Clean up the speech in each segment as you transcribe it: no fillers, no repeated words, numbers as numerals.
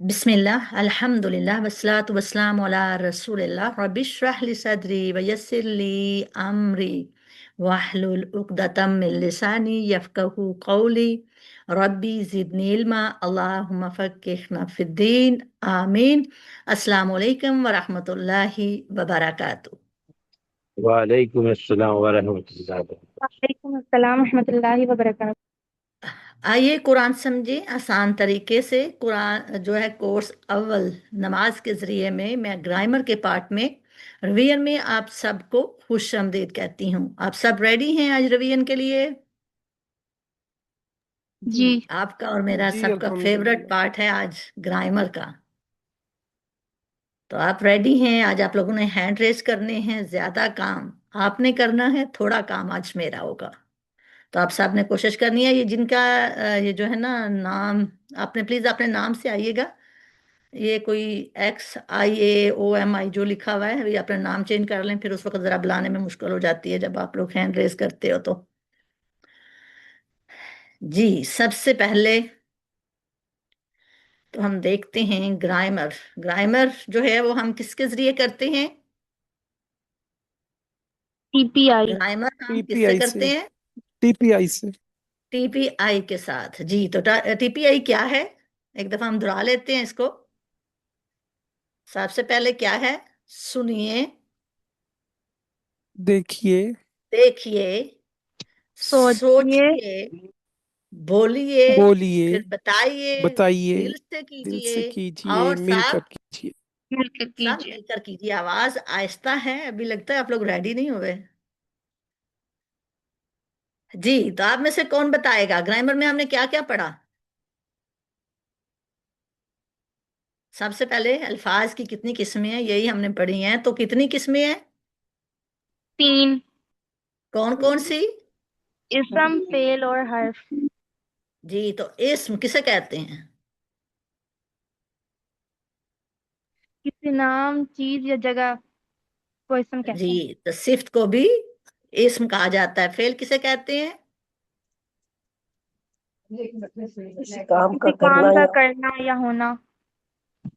बिस्मिल्लाह अल्हम्दुलिल्लाह वस्सलातु वस्सलामु अला रसूलिल्लाह rabbi इश्रह li sadri व यस्सिर ली अमरी वाहलुल उक़दतम मिन लिसानी यफ़क़हू क़ौली रब्बी ज़िदनी इल्मा अल्लाहुम्मा फ़क़्क़िहना फ़िद्दीन आमीन। अस्सलामु अलैकुम व रहमतुल्लाहि व बरकातुहू। वालेकुम अस्सलाम वरहमतुल्लाहि वबरकातुहू। वालेकुम अस्सलाम रहमतुल्लाहि व बरकातहू। आइए कुरान समझे आसान तरीके से। कुरान जो है कोर्स अव्वल नमाज के ज़रिए में मैं ग्रामर के पार्ट में रिवीजन में आप सबको खुशामदीद कहती हूँ। आप सब रेडी हैं आज रिवीजन के लिए? जी, जी आपका और मेरा जी सबका फेवरेट अल्हम्दुलिल्लाह। पार्ट है आज ग्रामर का। तो आप रेडी हैं? आज आप लोगों ने हैंड रेज करने हैं, ज्यादा काम आपने करना है, थोड़ा काम आज मेरा होगा। तो आप सबने कोशिश करनी है। ये जिनका ये जो है ना नाम, आपने प्लीज अपने नाम से आइएगा। ये कोई XIAOMI जो लिखा हुआ है, ये अपना नाम चेंज कर लें, फिर उस वक्त जरा बुलाने में मुश्किल हो जाती है जब आप लोग हैंड रेज करते हो। तो जी, सबसे पहले तो हम देखते हैं ग्रामर। ग्रामर जो है वो हम किसके जरिए करते हैं? TPI ग्रामर हम किससे टीपीआई करते से हैं? टीपीआई से TPI के साथ। जी, तो TPI क्या है? एक दफा हम दोहरा लेते हैं इसको। सबसे पहले क्या है? सुनिए, देखिए, देखिए, सोचिए, सोचिए, बोलिए, बोलिए, फिर बताइए, बताइए, दिल से दिल से कीजिए कीजिए, और मिलकर सब कीजिए। मिलकर सब कीजिए। मिलकर कीजिए। आवाज आहिस्ता है, अभी लगता है आप लोग रेडी नहीं हुए। जी, तो आप में से कौन बताएगा ग्रामर में हमने क्या क्या पढ़ा? सबसे पहले अल्फाज की कितनी किस्में हैं यही हमने पढ़ी हैं। तो कितनी किस्में हैं? 3, कौन कौन सी? इसम, फेल और हर्फ। जी, तो इस्म किसे कहते हैं? किसी नाम, चीज या जगह को इसम कहते हैं। जी, तो सिफ्त को भी इस्म कहा जाता है। फेल किसे कहते हैं? किसी काम का किसी काम करना का या करना या होना।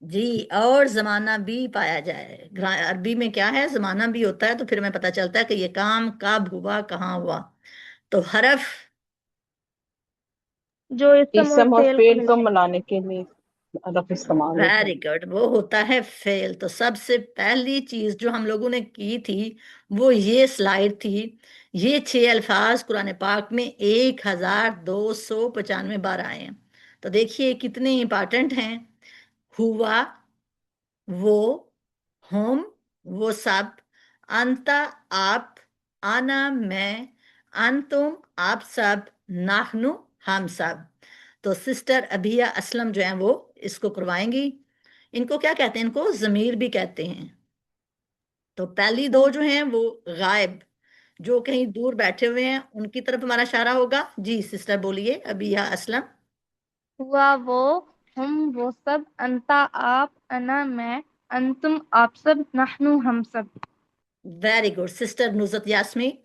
जी, और जमाना भी पाया जाए। अरबी में क्या है, जमाना भी होता है, तो फिर हमें पता चलता है कि ये काम कब हुआ, कहाँ हुआ। तो हरफ, जो इसम और इसम और फेल को फेल को मिलाए। मिलाने के लिए रफ इस्तेमाल होता वेरी गुड, वो होता है फेल। तो सबसे पहली चीज जो हम लोगों ने की थी वो ये स्लाइड थी। ये 6 अल्फाज कुरान पाक में 1295 बार आए हैं। तो देखिए कितने इंपॉर्टेंट हैं। हुआ, वो, हम, वो सब, अंता, आप, आना, मैं, अंतुम, आप सब, नाहनु, हम सब। तो सिस्टर अभिया असलम जो है वो इसको करवाएंगी। इनको क्या कहते हैं? इनको जमीर भी कहते हैं। तो पहली दो जो हैं वो गायब, जो कहीं दूर बैठे हुए हैं उनकी तरफ हमारा इशारा होगा। जी सिस्टर बोलिए अभिया असलम। हुआ वो, हम वो सब, अंता आप, अना मैं, अंतुम आप सब, नहनु हम सब। Very good sister नुजत Yasmin.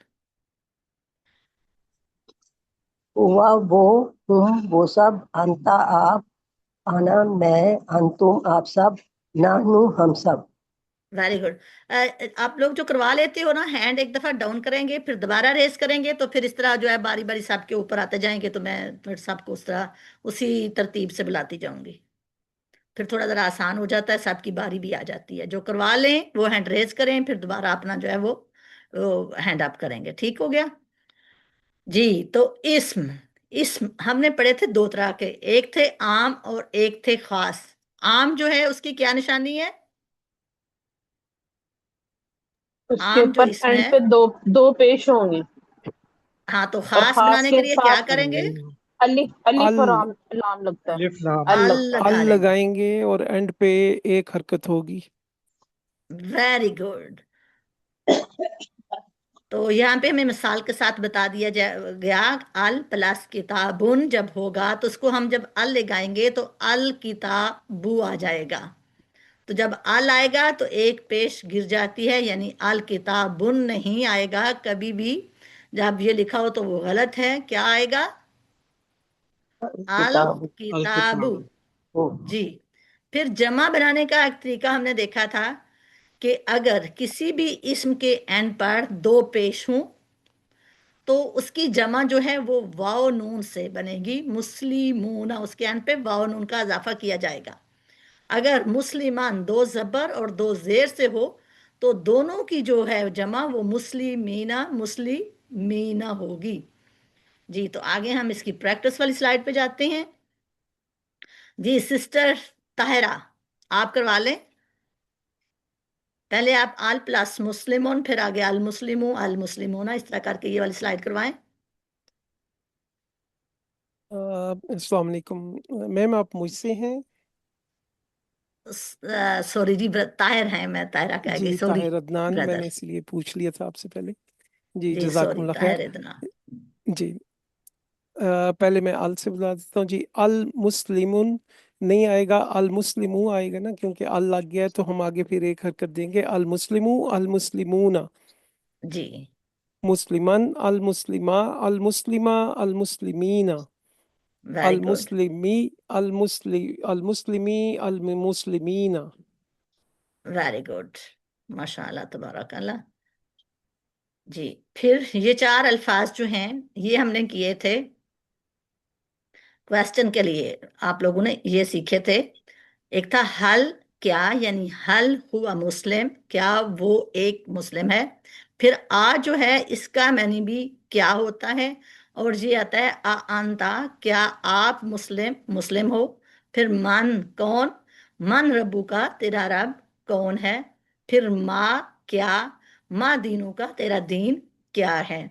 हुआ वो, तुम वो सब, अंता आप, आना मैं, अंतुम आप सब, नाहनु हम सब। Very good. आप लोग जो करवा लेते हो ना, हैंड एक दफा डाउन करेंगे फिर दोबारा रेस करेंगे, तो फिर इस तरह जो है बारी बारी सबके ऊपर आते जाएंगे, तो मैं फिर सबको उस तरह उसी तरतीब से बुलाती जाऊंगी। फिर थोड़ा जरा आसान हो जाता है, सबकी बारी भी आ जाती है। जो करवा लें वो हैंड रेज करें, फिर दोबारा अपना जो है वो हैंड अप करेंगे। ठीक हो गया जी। तो इस्म, इस्म हमने पढ़े थे दो तरह के, एक थे आम और एक थे खास। आम जो है उसकी क्या निशानी है? उसके आम जो ऊपर इसम एंड है। पे दो दो पेश होंगी हाँ, तो और खास खास बनाने के के लिए क्या साथ करेंगे? अलिफ अलिफ अल और लाम लगता है। अलिफ लाम, अल अल लगता है। अल लगा लेंगे। लगाएंगे और एंड पे एक हरकत होगी। Very good. तो यहाँ पे हमें मिसाल के साथ बता दिया गया, अल प्लस किताबुन जब होगा तो उसको हम जब अल लगाएंगे तो अल किताबु आ जाएगा। तो जब अल आएगा तो एक पेश गिर जाती है, यानी अल किताबुन नहीं आएगा कभी भी। जब ये लिखा हो तो वो गलत है। क्या आएगा? अल किताब किताबु। हो। जी, پھر جمع بنانے کا ایک طریقہ ہم نے دیکھا تھا کہ اگر کسی بھی اسم کے اینڈ پر دو پیش ہوں تو اس کی جمع جو ہے وہ واو نون سے بنے گی، مسلمون، اس کے اینڈ پہ واو نون کا اضافہ کیا جائے گا۔ اگر مسلمان دو زبر اور دو زیر سے ہو تو دونوں کی جو ہے جمع وہ مسلمینہ ہوگی۔ جی تو آگے ہم اس کی پریکٹس والی سلائیڈ پہ جاتے ہیں۔ جی سسٹر طاہرہ آپ کروا لیں، پہلے آپ آل پلس مسلمون، پھر آگے المسلمو المسلمون، اس طرح کر کے یہ والی سلائیڈ کروائیں۔ السلام علیکم میم، آپ مجھ سے ہیں؟ سوری جی طاہر ہیں، میں طاہرہ کہہ گئی، جی سوری طاہر عدنان، میں بردر، نے اس لیے پوچھ لیا تھا آپ سے پہلے۔ جی جی جزاکم سوری اللہ خیر۔ طاہر ادنا۔ جی پہلے میں ال سے بلا دیتا ہوں۔ جی المسلمون نہیں آئے گا، المسلمو آئے گا نا، کیونکہ ال لگ گیا ہے تو ہم آگے پھر ایک حرکت دیں گے، المسلمو المسلمون، جی مسلمن المسلمہ المسلمہ المسلمین، ویری گڈ، المسلمی المسلمی المسلمین۔ ویری گڈ، ماشاء اللہ تبارک اللہ۔ جی پھر یہ چار الفاظ جو ہیں یہ ہم نے کیے تھے کویسچن کے لیے، آپ لوگوں نے یہ سیکھے تھے۔ ایک تھا حل کیا، یعنی حل ہوا مسلم، کیا وہ ایک مسلم ہے۔ پھر آ جو ہے اس کا معنی بھی کیا ہوتا ہے، اور یہ آتا ہے انتا، کیا آپ مسلم ہو۔ پھر من کون، من ربو کا، تیرا رب کون ہے۔ پھر ما کیا، ما دینوں کا، تیرا دین کیا ہے۔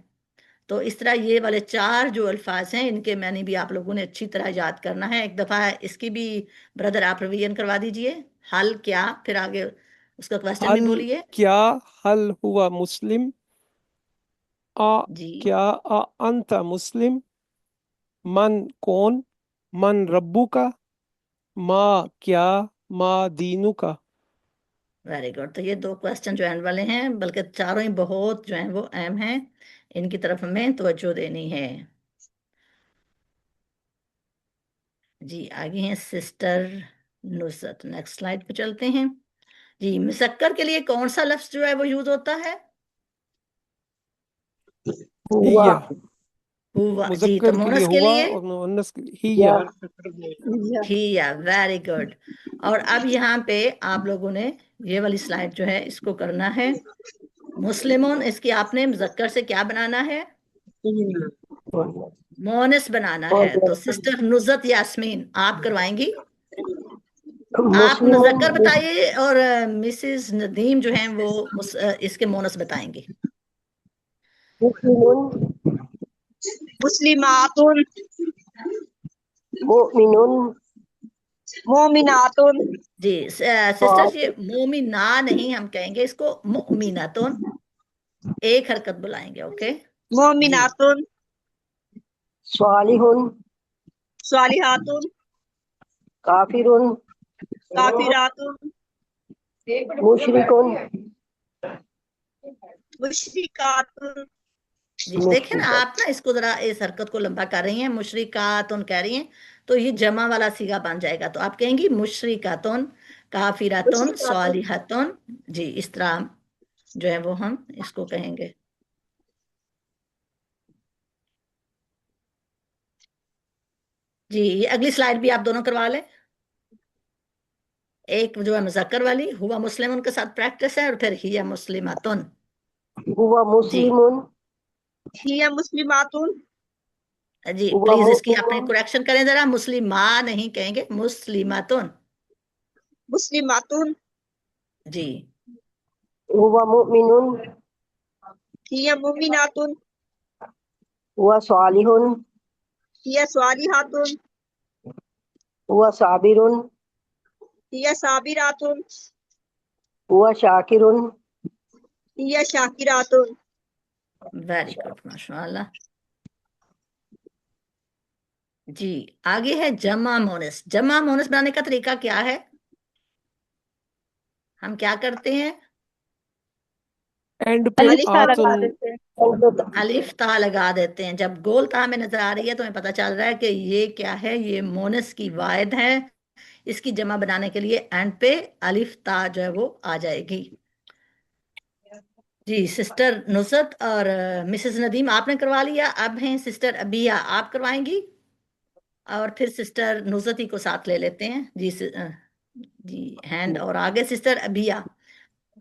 تو اس طرح یہ والے چار جو الفاظ ہیں ان کے معنی بھی آپ لوگوں نے اچھی طرح یاد کرنا ہے۔ ایک دفعہ اس کی بھی بردر آپ ریویژن کروا دیجئے، حل کیا، پھر آگے اس کا کویسچن بھی حل بولیے۔ کیا، حل ہوا مسلم، آ جی کیا، آ انت مسلم، من کون، من ربو کا، ما کیا، ما دینو کا۔ ویری گڈ، تو یہ دو کویسچن جو اینڈ والے ہیں، بلکہ چاروں ہی بہت جو ہیں وہ اہم ہیں، ان کی طرف ہمیں توجہ دینی ہے۔ جی آگے ہیں سسٹر نصرت، نیکسٹ سلائیڈ پہ چلتے ہیں۔ جی مسکر کے لیے کون سا لفظ جو ہے وہ یوز ہوتا ہے؟ ہوا ہیا، ہوا۔ جی تو مذکر کے لیے مونس کے ہوا لیے اور مؤنث کے لیے یا ہیا۔ ہیا، ویری گڈ۔ اور اب یہاں پہ آپ لوگوں نے یہ والی سلائیڈ جو ہے اس کو کرنا ہے مسلمون، اس کی آپ نے مذکر سے کیا بنانا ہے، مونس بنانا ہے۔ تو سسٹر نصرت یاسمین آپ کروائیں گی، آپ مذکر مسلم بتائیے اور مسز ندیم جو ہیں وہ اس کے مونس بتائیں گی۔ مسلمون مسلمات، مؤمنون مومنات، جی سسٹر یہ مومنہ نہیں ہم کہیں گے، اس کو مؤمناتون، ایک حرکت بلائیں گے، اوکے جی۔ مومنات، صالحون صالحات، کافرون کافرات، مشرکون مشرکات، جی دیکھیں نا آپ نا اس کو ذرا اس حرکت کو لمبا کر رہی ہیں، مشرکاتن کہہ رہی ہیں تو یہ جمع والا صیغہ بن جائے گا، تو آپ کہیں گی مشرکاتن، کافراتن، صالحاتن، جی اس طرح جو ہے وہ ہم اس کو کہیں گے۔ جی یہ اگلی سلائیڈ بھی آپ دونوں کروا لیں، ایک جو ہے مذکر والی ہوا مسلمون کے ساتھ پریکٹس ہے، اور پھر ہی مسلماتن۔ ہوا مسلمون ہی مسلمات، جی ہوا پلیز اس کی آپ نے مؤمنون کریکشن کریں ذرا، مسلمہ نہیں کہیں گے، مسلماتن۔ مسلمات، جی ہوا مؤمنون ہی مومنات، ہوا صالحون ہی صالحات، ہوا صابرون ہی صابرات، ہوا شاکرون ہی شاکرات۔ ویری گڈ، ماشاء اللہ۔ جی آگے ہے جمع مونس۔ جمع مونس بنانے کا طریقہ کیا ہے، ہم کیا کرتے ہیں، اینڈ پہ الف تا آتن، لگا دیتے ہیں۔ الف تا لگا دیتے ہیں۔ جب گول تا ہمیں نظر آ رہی ہے تو ہمیں پتہ چل رہا ہے کہ یہ کیا ہے، یہ مونس کی واحد ہے، اس کی جمع بنانے کے لیے اینڈ پہ الف تا جو ہے وہ آ جائے گی. جی سسٹر نصرت اور مسز ندیم آپ نے کروا لیا. اب ہیں سسٹر ابیہ، آپ کروائیں گی اور پھر سسٹر نصرت ہی کو ساتھ لے لیتے ہیں. جی ہینڈ اور آگے سسٹر ابیہ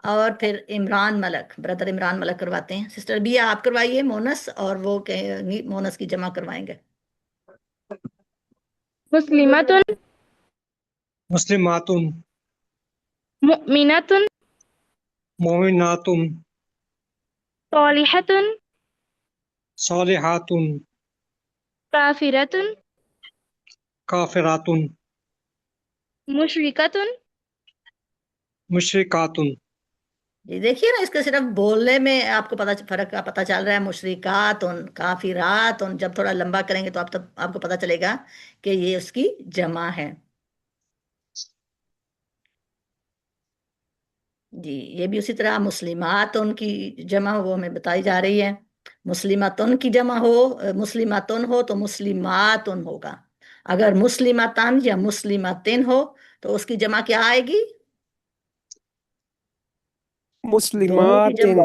اور پھر عمران ملک، بردر عمران ملک کرواتے ہیں. سسٹر ابیہ آپ کروائیے مونس، اور وہ مونس کی جمع کروائیں گے. مسلمات، مسلمات، مؤمنات، مومنات، صالحات، صالحات، کافرات، کافرات، مشرکات. مشرکات. جی دیکھیے نا، اس کا صرف بولنے میں آپ کو فرق کا پتہ چل رہا ہے. مشرکات کافرات، جب تھوڑا لمبا کریں گے تو آپ کو پتہ چلے گا کہ یہ اس کی جمع ہے. جی یہ بھی اسی طرح مسلمات کی جمع وہ ہمیں بتائی جا رہی ہے. مسلماتن کی جمع ہو، مسلماتن ہو تو مسلماتن ہوگا. اگر مسلماتن یا مسلماتن ہو تو اس کی جمع کیا آئے گی؟ دونوں کی مسلمات. جمع.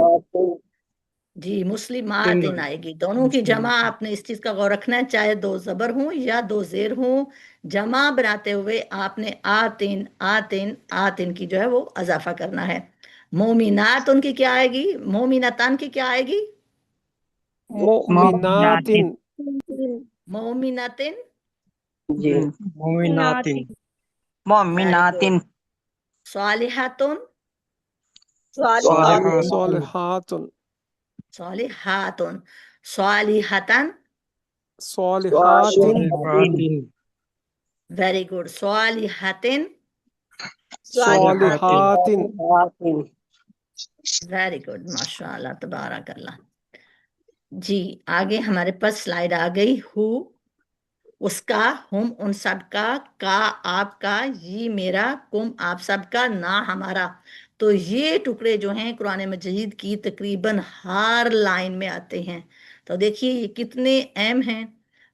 جی مسلمات آئے گی. دونوں کی جمع آپ نے اس چیز کا غور رکھنا ہے، چاہے دو زبر ہوں یا دو زیر ہوں، جمع بناتے ہوئے آپ نے آتن آتن آتن کی جو ہے وہ اضافہ کرنا ہے. مومنات ان کی کیا آئے گی؟ مومنتان کی کیا آئے گی؟ مؤمنات. مومنتن. جی مومنات. مومنات، صالحاتن. صالحات، صالحات. صالحاتن. صالحتن. صالحات. Very good. صالحتن. صالحات. ویری گڈ، ماشاء اللہ تبارک اللہ. جی آگے ہمارے پاس سلائیڈ آ گئی. ہو اس کا، ہم ان سب کا آپ کا، یہ میرا، کم آپ سب کا، نہ ہمارا. تو یہ ٹکڑے جو ہیں قرآن مجید کی تقریباً ہر لائن میں آتے ہیں. تو دیکھیے یہ کتنے اہم ہیں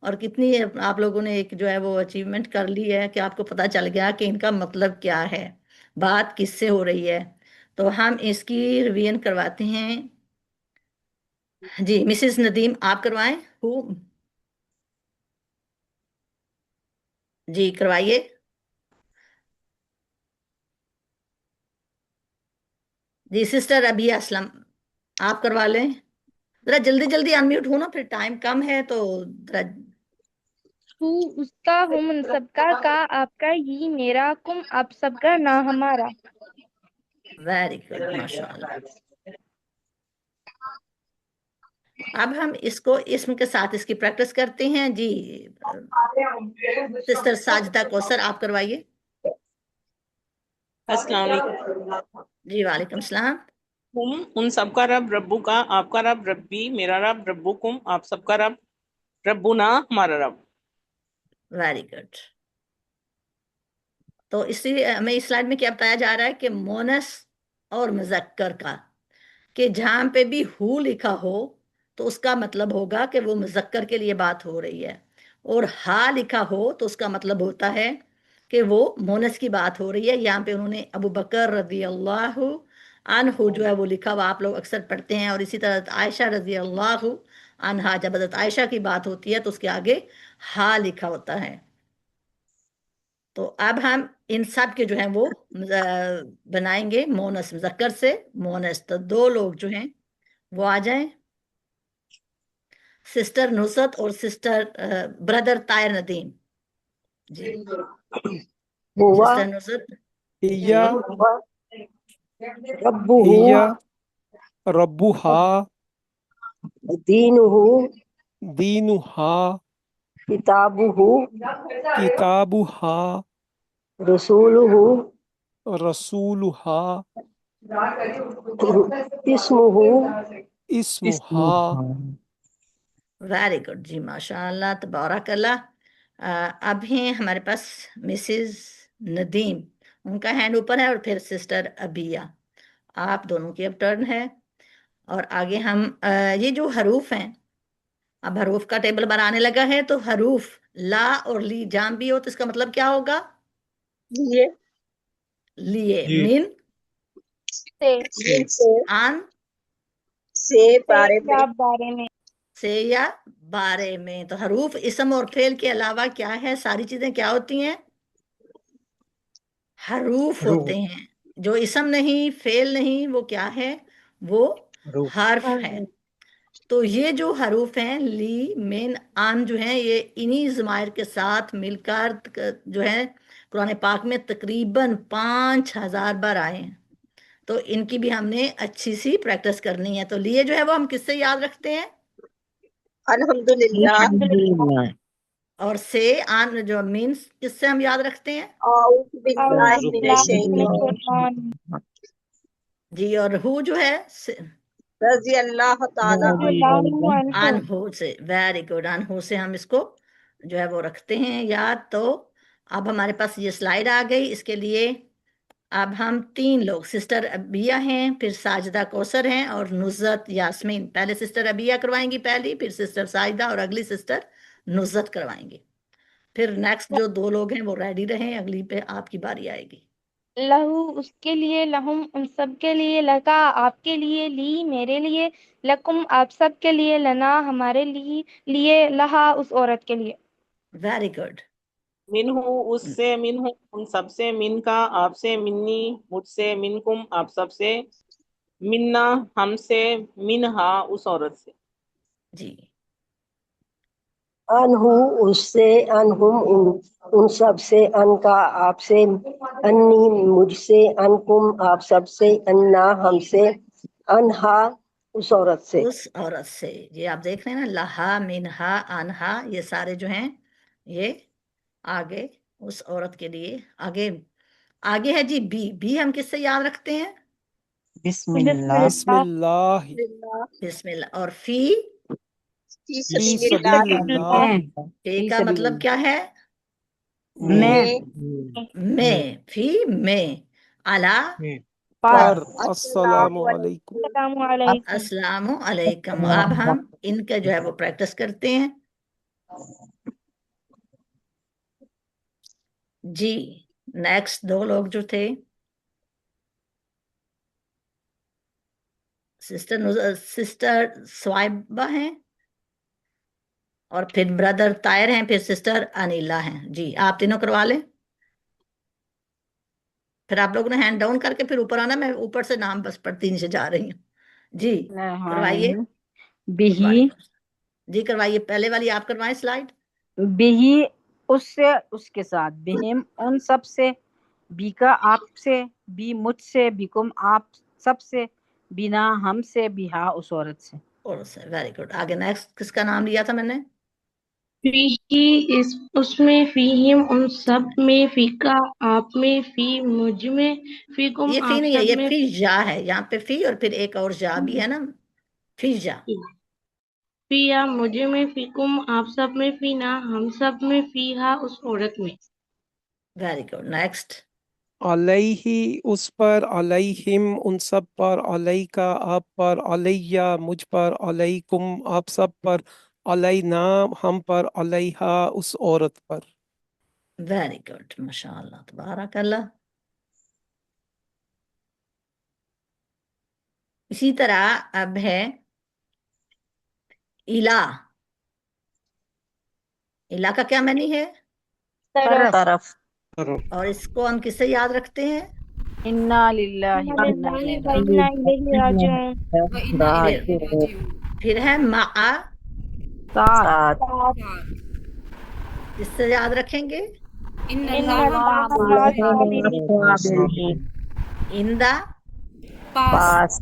اور کتنی آپ لوگوں نے ایک جو ہے وہ اچیومنٹ کر لی ہے کہ آپ کو پتہ چل گیا کہ ان کا مطلب کیا ہے، بات کس سے ہو رہی ہے. تو ہم اس کی ریویژن کرواتے ہیں. جی مسز ندیم آپ کروائیں. ہو جی کروائیے. جی سسٹر ابھی اسلم آپ کروا لیں. ذرا جلدی جلدی انمیوٹ ہو نا، پھر ٹائم کم ہے تو ذرا. تو اس کا، ہم ان سب کا آپ کا، یہ میرا، کم آپ سب کا، نہ ہمارا. ویری گڈ ماشاء اللہ. اب ہم اس کو اسم کے ساتھ اس کی پریکٹس کرتے ہیں. جی سسٹر ساجدہ کوثر آپ کروائیے. السلام علیکم. جی وعلیکم السلام. ہم ان سب کا رب، ربو کا، آپ کا رب ربی، میرا رب ربکم، آپ سب کا رب ربنا، ہمارا رب. Very good. تو اسی ہمیں اس سلائڈ میں کیا بتایا جا رہا ہے کہ مونس اور مذکر کا، کہ جہاں پہ بھی ہو لکھا ہو تو اس کا مطلب ہوگا کہ وہ مذکر کے لیے بات ہو رہی ہے، اور ہا لکھا ہو تو اس کا مطلب ہوتا ہے کہ وہ مونس کی بات ہو رہی ہے. یہاں پہ انہوں نے ابو بکر رضی اللہ عنہ جو ہے وہ لکھا ہوا آپ لوگ اکثر پڑھتے ہیں، اور اسی طرح عائشہ رضی اللہ عنہا، جب حضرت عائشہ کی بات ہوتی ہے تو اس کے آگے ہا لکھا ہوتا ہے. تو اب ہم ان سب کے جو ہیں وہ بنائیں گے مونس مذکر سے مونس. تو دو لوگ جو ہیں وہ آ جائیں، سسٹر نصرت اور سسٹر بردر طاہر ندیم. جی ہوا سسٹر نصرت. ہیا ربہ ہیا ربها دینہ دینها کتابہ کتابها رسولہ رسولها اسمہ اسمها. Very good. جی ماشاء اللہ تبارک اللہ. اب ہیں ہمارے پاس مسز ندیم، ان کا ہینڈ اوپر ہے، اور پھر سسٹر ابیہ. آپ دونوں کی اب ٹرن ہے. اور آگے ہم یہ جو حروف ہیں، اب حروف کا ٹیبل بنانے لگا ہے. تو حروف لا اور لی جام بھی ہو تو اس کا مطلب کیا ہوگا؟ लिए लिए, जी। मिन, से आन, से बारे में या बारे में से या बारे में। तो हरूफ इसम और फेल के अलावा क्या है, सारी चीजें क्या होती हैं, हरूफ रूह होते हैं। जो इसम नहीं, फेल नहीं, वो क्या है, वो रूह हर्फ है। तो ये जो हरूफ हैं ली, मिन, आन जो हैं, ये इन्हीं ज़मायर के साथ मिलकर जो है कुरान पाक में तकरीबन 5000 बार आए हैं। तो इनकी भी हमने अच्छी सी प्रैक्टिस करनी है। तो लिए जो है वो हम किससे याद रखते हैं, अल्हम्दुलिल्लाह और से आन जो मीन्स किससे हम याद रखते हैं, औज़ु बिल्लाहि औज़ु मिनश बिल्लाहि मिनश शैतानिर शैतानिर जी। और हु जो है रज़ी अल्लाह ताला रज़ियल्लाहु अन्हु। अनहु से, वेरी गुड, अनहु से हम इसको जो है वो रखते हैं याद। तो अब हमारे पास ये स्लाइड आ गई। इसके लिए अब हम 3 लोग, सिस्टर अबिया हैं, फिर साजिदा कौसर हैं, और नुज़रत यास्मीन। पहले सिस्टर अबिया करवाएंगी पहली, फिर सिस्टर साजिदा, और अगली सिस्टर नुज़रत करवाएंगी। फिर नेक्स्ट जो 2 लोग हैं वो रेडी रहें, अगली पे आपकी बारी आएगी। लहू उसके लिए, लहुम उन सब के लिए, लका आपके लिए, ली मेरे लिए, लकुम आप सब के लिए, लना हमारे लिए, लहा उस औरत के लिए। Very good. मिनहु उससे, मिनहु उन सबसे, मिन का आपसे, मिन्नी मुझसे, मिनकुम आप सबसे, मिन्ना हमसे, मिनहा उस औरत से। जी। अनहु उससे, अनहुम उन सब से, अनका आपसे, अन्नी मुझसे, अनकुम आप सब से, अन्ना हमसे, अनहा उस औरत से। उस औरत से, ये आप देख रहे हैं ना, लहा, मिनहा, अनहा, ये सारे जो हैं ये आगे उस औरत के लिए। आगे आगे है जी बी हम किससे याद रखते हैं, बिस्मिल्लाह बिस्मिल्लाह बिस्मिल्लाह। और फी फी फी सबिलिल्लाह सबीलिल्लाह फी का मतलब क्या है, में में, फी में, अला में पर अस्सलामु अस्सलामु अलैकुम। अस्सलामु अलैकुम। अस्सलामु अलैकुम। अब हम इनका जो है वो प्रैक्टिस करते हैं जी। नेक्स्ट 2 लोग जो थे, सिस्टर स्वाइबा हैं, और फिर ब्रदर तायर हैं, फिर सिस्टर अनिला हैं। जी आप तीनों करवा लें। फिर आप लोगों ने हैंड डाउन करके फिर ऊपर आना, मैं ऊपर से नाम बस पढ़ती नीचे जा रही हूँ। जी करवाइए। बिही वालेकुम। जी करवाइए, पहले वाली आप करवाएं स्लाइड। बिही उससे, उसके साथ, बिहिम उन सब से, बीका आपसे, बी मुझसे, बिकुम आप सब से, बिना हमसे, बिहा उस औरत से। और से, वेरी गुड। आगे नेक्स्ट किसका नाम लिया था मैंने, फीही इस उसमें, फीहिम उन सब में, फीका आप में, फी मुझ में, फीकुम ये फी आप नहीं है, सब ये में, फी जा है। यहाँ पे फी और फिर एक और जा भी है ना, फी जा। फिया मुझे में, फीकुम आप सब में, फीना हम सब में, फीहा उस औरत में। Very good. नेक्स्ट अलैहि उस पर, अलैहिम उन सब पर, अलैका आप पर, अलैया मुझ पर, अलैकुम आप सब पर, अलैना हम पर, अलैहा उस औरत पर। वेरी गुड, माशाअल्लाह, तबारक अल्लाह। इसी तरह अब है इला। इला का क्या मानी है, तरफ। और इसको हम किससे याद रखते हैं, इन्ना लिल्लाहि व इन्ना लिल्लाहि इलैहि व इन्ना इलैहि राजिऊन। फिर है मा, साथ। किससे याद रखेंगे, इंदा, पास।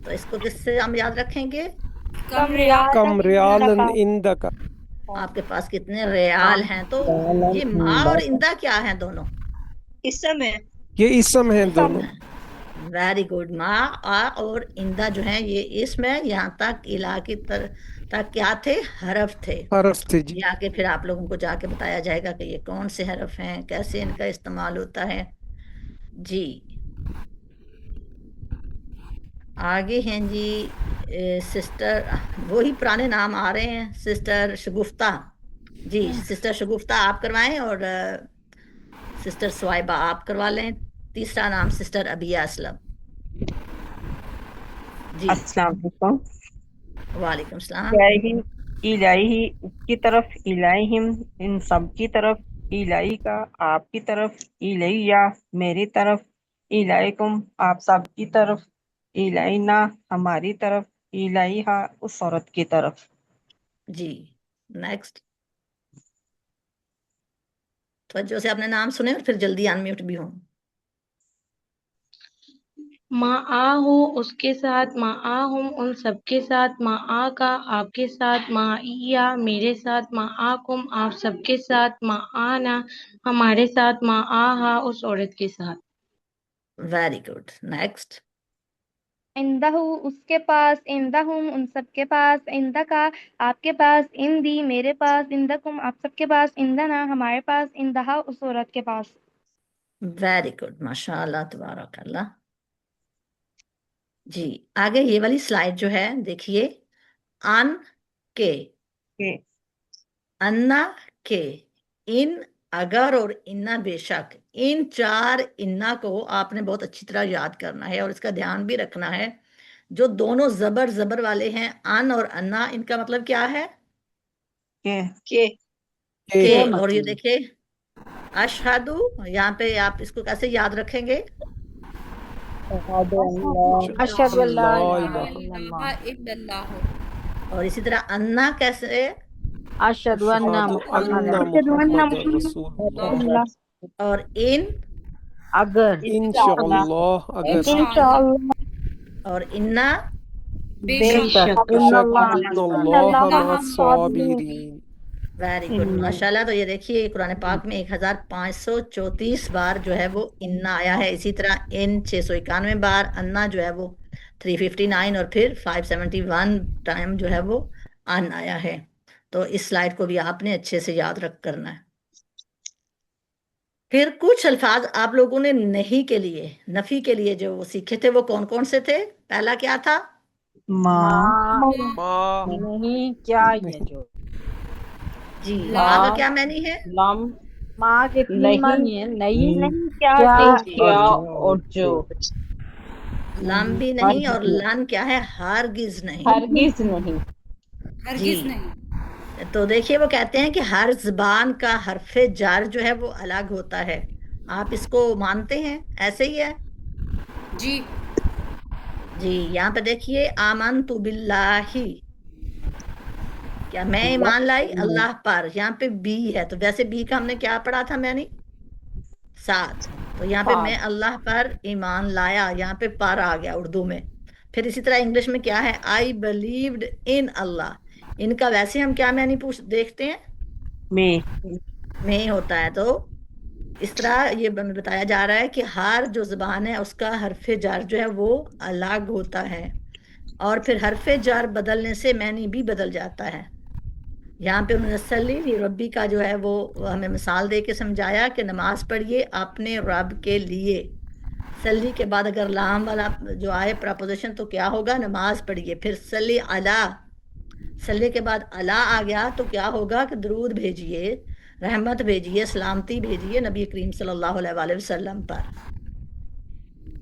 तो इसको किससे हम याद रखेंगे, कम रियालन इंदका। आपके पास कितने रियाल हैं। तो ये मा और इंदा क्या हैं, दोनों इस समय ये इसम हैं दोनों। Very good. मा और इंदा जो है ये इसमें, यहाँ तक इला की तक क्या थे, हरफ थे। हरफ थे जी। ये आगे फिर आप लोगों को जाके बताया जाएगा कि ये कौन से हरफ हैं, कैसे इनका इस्तेमाल होता है जी। आगे हैं जी सिस्टर, वही पुराने नाम आ रहे हैं, सिस्टर शगुफ्ता। जी सिस्टर शगुफ्ता आप करवाएं, और سسٹر سوائبہ آپ کروا لیں. تیسرا نام سسٹر ابیہ اسلم. جی السلام علیکم. وعلیکم السلام. الہی اس کی طرف، الہیم ان سب کی طرف، الہی کا آپ کی طرف، الہیہ میری طرف، الہیکم آپ سب کی طرف، الہینا ہماری طرف، الہیہ اس عورت کی طرف. جی نیکسٹ. توجہ سے اپنے نام سنیں اور پھر جلدی ان میوٹ بھی ہوں. معاہو اس کے ساتھ، معاہم ان سب کے ساتھ، معا کا آپ کے ساتھ، معیہ میرے ساتھ، معاکم آپ سب کے ساتھ، معانا ہمارے ساتھ، معاہا اس عورت کے ساتھ. Very good. نیکسٹ. عندہ اس کے پاس، عندہم ان سب کے پاس، عندہ کا آپ کے پاس، عندی میرے پاس، عندکم آپ سب کے پاس، عندنا ہمارے پاس، عندہا اس عورت کے پاس. Very good. ماشاء اللہ تبارک اللہ. جی آگے یہ والی سلائڈ جو ہے دیکھیے. ان کے، انا کے، ان اگر اور انا بے شک. ان چار انا کو آپ نے بہت اچھی طرح یاد کرنا ہے اور اس کا دھیان بھی رکھنا ہے. جو دونوں زبر زبر والے ہیں ان اور انا، ان کا مطلب کیا ہے؟ کہ کہ. اور یہ دیکھیں اشہدو، یہاں پہ آپ اس کو کیسے یاد رکھیں گے؟ اشہد ان لا لا الہ الہ الا اللہ اور اسی طرح انا کیسے؟ اشہد ان اشہد محمد ان محمد رسول اللہ. اور ان اگر انشاءاللہ اگر. اور انا بے بے شک شک ان اللہ مع الصابرین. Very good. ماشاء اللہ. تو یہ دیکھیے قرآن پاک میں 1534 بار جو ہے وہ انا آیا ہے. اسی طرح ان 691 بار، انا جو ہے وہ 359 اور پھر 571 ٹائم جو ہے وہ ان آیا ہے. تو اس سلائڈ کو بھی آپ نے اچھے سے یاد رکھ کرنا ہے. پھر کچھ الفاظ آپ لوگوں نے نہیں کے لیے، نفی کے لیے جو وہ سیکھے تھے وہ کون کون سے تھے؟ پہلا کیا تھا؟ ماں ماں نہیں کیا یہ جو جی لا ماں کا کیا معنی ہے؟ لم ماں کے تین معنی ہے، نہیں کیا کیا اور جو. لام بھی نہیں اور لن کیا ہے؟ ہرگز نہیں. ہرگز نہیں. جی تو دیکھیے وہ کہتے ہیں کہ ہر زبان کا حرف جر جو ہے وہ الگ ہوتا ہے. آپ اس کو مانتے ہیں؟ ایسے ہی ہے؟ جی جی یہاں پہ دیکھیے آمنت باللہ، کیا میں ایمان لائی اللہ پر. یہاں پہ بی ہے تو ویسے بی کا ہم نے کیا پڑھا تھا؟ میں نے ساتھ. تو یہاں پہ میں اللہ پر ایمان لایا، یہاں پہ پر آ گیا اردو میں. پھر اسی طرح انگلش میں کیا ہے؟ آئی بلیوڈ ان اللہ. ان کا ویسے ہم کیا معنی دیکھتے ہیں؟ میں ہوتا ہے. تو اس طرح یہ بتایا جا رہا ہے کہ ہر جو زبان ہے اس کا حرف جر جو ہے وہ الگ ہوتا ہے، اور پھر حرف جر بدلنے سے معنی بھی بدل جاتا ہے. یہاں پہ انہوں نے صلی ربی کا جو ہے وہ ہمیں مثال دے کے سمجھایا کہ نماز پڑھیے اپنے رب کے لیے. صلی کے بعد اگر لام والا جو آئے پراپوزیشن تو کیا ہوگا؟ نماز پڑھیے. پھر صلی علی، صلی کے بعد علی آ گیا تو کیا ہوگا کہ درود بھیجیے، رحمت بھیجیے، سلامتی بھیجیے نبی کریم صلی اللہ علیہ وآلہ وسلم پر.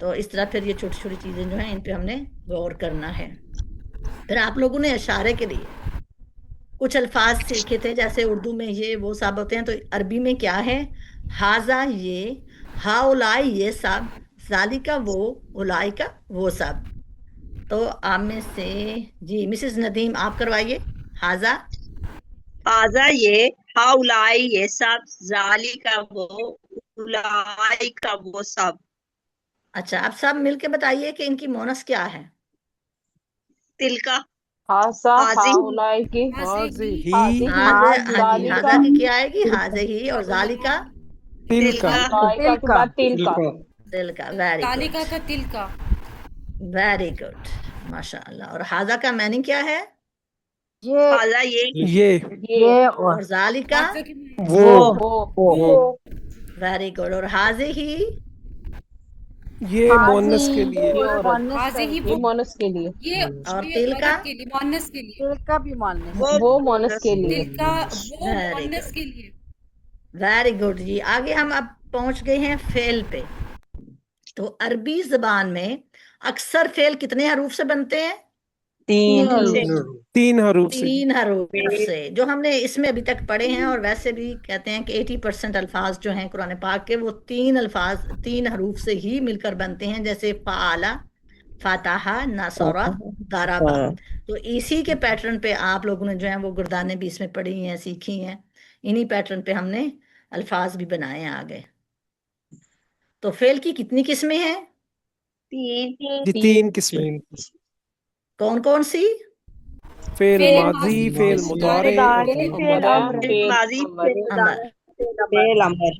تو اس طرح پھر یہ چھوٹی چھوٹی چیزیں جو ہیں ان پہ ہم نے غور کرنا ہے. پھر آپ لوگوں نے اشارے کے لیے کچھ الفاظ سیکھے تھے، جیسے اردو میں یہ وہ سب ہوتے ہیں، تو عربی میں کیا ہے؟ ہاذا یہ، ہاؤلائی یہ سب، ذالکا وہ، اولائی کا وہ سب. تو آپ میں سے جی مسز ندیم آپ کروائیے. ہاذا آزا یہ، ہاؤلائی یہ سب، ذالی کا وہ، اولائی کا وہ سب. اچھا آپ سب مل کے بتائیے کہ ان کی مونس کیا ہے؟ تل کا، ہاسا حاضی، ہاؤلائی کی، حاضی ہاذا کی کیا آئے گی؟ حاضے ہی. اور ذالکا تل کا. لائکا کے بعد تل کا. دل کا. ویری گڈ، تالکا کا تل کا. ویری گڈ ماشاء اللہ. اور ہاذا کا معنی کیا ہے؟ آزا یہ، یہ اور ذالکا وہ. Very good. اور حاضے ہی یہ مونس کے لیے. حاضر ہی یہ مونس کے لیے. یہ اور تل کا عورت کے لیے، مؤنث کے لیے. تل کا بھی ماننے وہ مونس کے لیے. تل کا وہ مؤنث کے لیے. Very good. جی آگے ہم اب पहुंच गए हैं फेल पे। तो अरबी जबान में अक्सर फेल कितने हरूफ से बनते हैं? तीन से तीन हरूफ से। तीन हरूफ से, जो हमने इसमें अभी तक पढ़े हैं। और वैसे भी कहते हैं कि 80% अल्फाज जो हैं कुरान पाक के, वो तीन हरूफ से ही मिलकर बनते हैं। जैसे फाला, फाताहा, नसरा, दाराबा। तो इसी के पैटर्न पे आप लोगों ने जो है वो गुरदाने भी इसमें पढ़ी हैं, सीखी हैं। इन्हीं पैटर्न पे हमने अल्फाज भी बनाए हैं आगे। तो फेल की कितनी किस्में हैं? तीन जी तीन किस्में। कौन कौन सी? फेल फेल माजी, माजी, फेल फेल मुदारे मुदारे, और फेल फेल अमर। अम्र। फेल माजी, फेल अमर। फेल अमर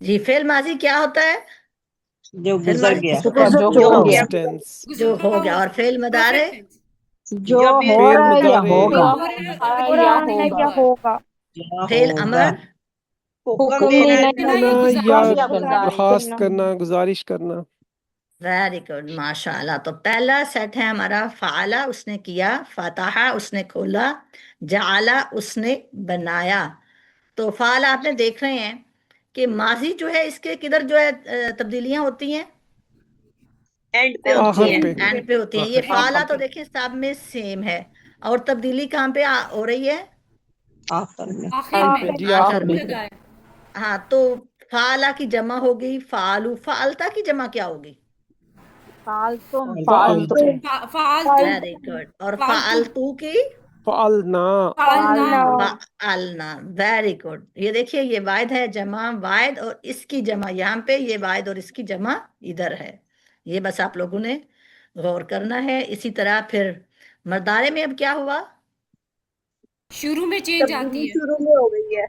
जी, फेल माजी क्या होता है? जो फेल गुजर माजी गया, किसको कहते जो हैं? हो हो गया, पास्ट टेंस। जो हो गया। और फेल मदारे? जो भी हो फेल रहा है या मुदारे होगा, हो रहा हो रहा है या होगा। या फेल होगा, अमर? हुक्म हुक्म देना, देना देना या या या गुजारिश गुजारिश दरखास्त करना। करना, गुजारिश करना। वेरी गुड, माशाल्लाह। तो पहला सेट है हमारा फाला, उसने किया। फताहा, उसने खोला। जाला, उसने बनाया। तो फाल आपने देख रहे हैं कि माजी जो है इसके किधर जो है तब्दीलियां होती हैं? एंड पे होती आखिर है। पे। एंड पे होती हैं। ये फाला तो देखें सब में सेम है। और तब्दीली कहाँ पे हो रही है? आखिर में। आखिर में जी आखिर आखिर में। में। लगा है। हाँ, तो फाला की जमा हो गई फालू। फालता की जमा क्या होगी? फालतुम, फालतू। फालतू, वेरी गुड। और फालतू, फालतू की? फालना। फालना, फालना। फालना। Very good. ये देखिए, ये वाहिद है जमा, वाहिद और इसकी जमा यहाँ पे, ये वाहिद और इसकी जमा इधर है। ये बस आप लोगों ने गौर करना है। इसी तरह फिर मर्दारे में अब क्या हुआ? शुरू में चेंज तब्दीली आती है। शुरू में हो गई है।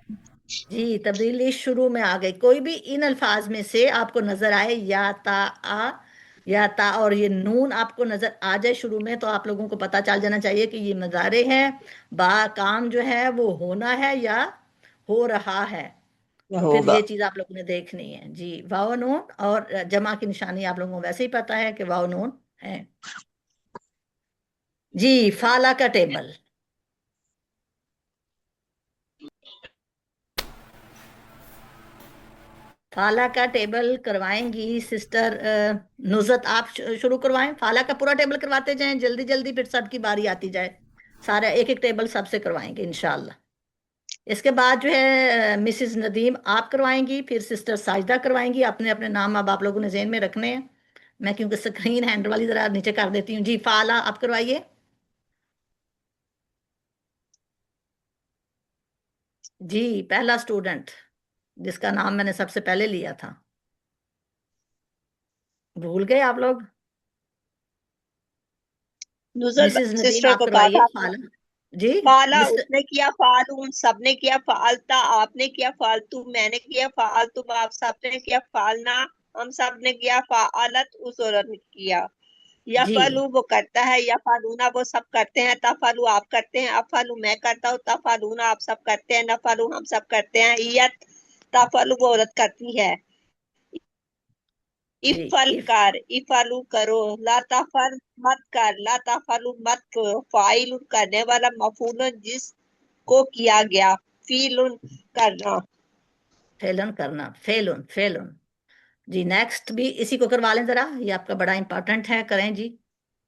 जी, तब्दीली शुरू में आ गई। कोई भी इन अल्फाज में से आपको नजर आए, या ता, आ, या ता और ये नून आपको नजर आ जाए शुरू में, तो आप लोगों को पता चल जाना चाहिए कि ये मज़ारे है। बा काम जो है वो होना है या हो रहा है। या तो फिर होगा। ये चीज आप लोगों ने देखनी है। जी, वाव नून। और जमा की निशानी आप लोगों को वैसे ही पता है कि वाव नून है। जी, फाला का टेबल। फाला का टेबल करवाएंगी सिस्टर नुज़त। आप शुरू करवाएं। फाला का पूरा टेबल करवाते जाएं जल्दी जल्दी, फिर सबकी बारी आती जाए। सारा एक एक टेबल सबसे करवाएंगे इंशाल्लाह। इसके बाद जो है मिसिज नदीम आप करवाएंगी, फिर सिस्टर साजिदा करवाएंगी। अपने अपने नाम अब आप लोगों ने ज़हन में रखने हैं। मैं क्योंकि स्क्रीन हैंडल वाली जरा नीचे कर देती हूँ। जी, फाला आप करवाइए। जी, पहला स्टूडेंट जिसका नाम मैंने सबसे पहले लिया था, भूल गए आप लोग? नुजर मिसिज नदीम सिस्टर आप को कहा करवाइए था। फाला। जी, फाला मिस्टर। उसने किया, फालून सबने किया, फालता आपने किया, फालतू मैंने किया, फालतू आप सबने किया, फालना हम सब ने किया, फालत उस औरत ने किया। या जी, फालू वो करता है, या फालूना वो सब करते हैं, तफालू आप करते हैं, अफालू मैं करता हूँ, तफालूना आप सब करते हैं, नफालू हम सब करते हैं, iyat तफालू वो औरत करती है। जी, इफल इफ। कर, इफालू करो, ला तफल मत कर, ला तफालू मत करो, फाइल करने वाला, मफूल जिसको किया गया, फील करना। फेलन करना, फेलुन फेलुन। जी, नेक्स्ट भी इसी को करवा लें जरा, ये आपका बड़ा इंपॉर्टेंट है, करें जी।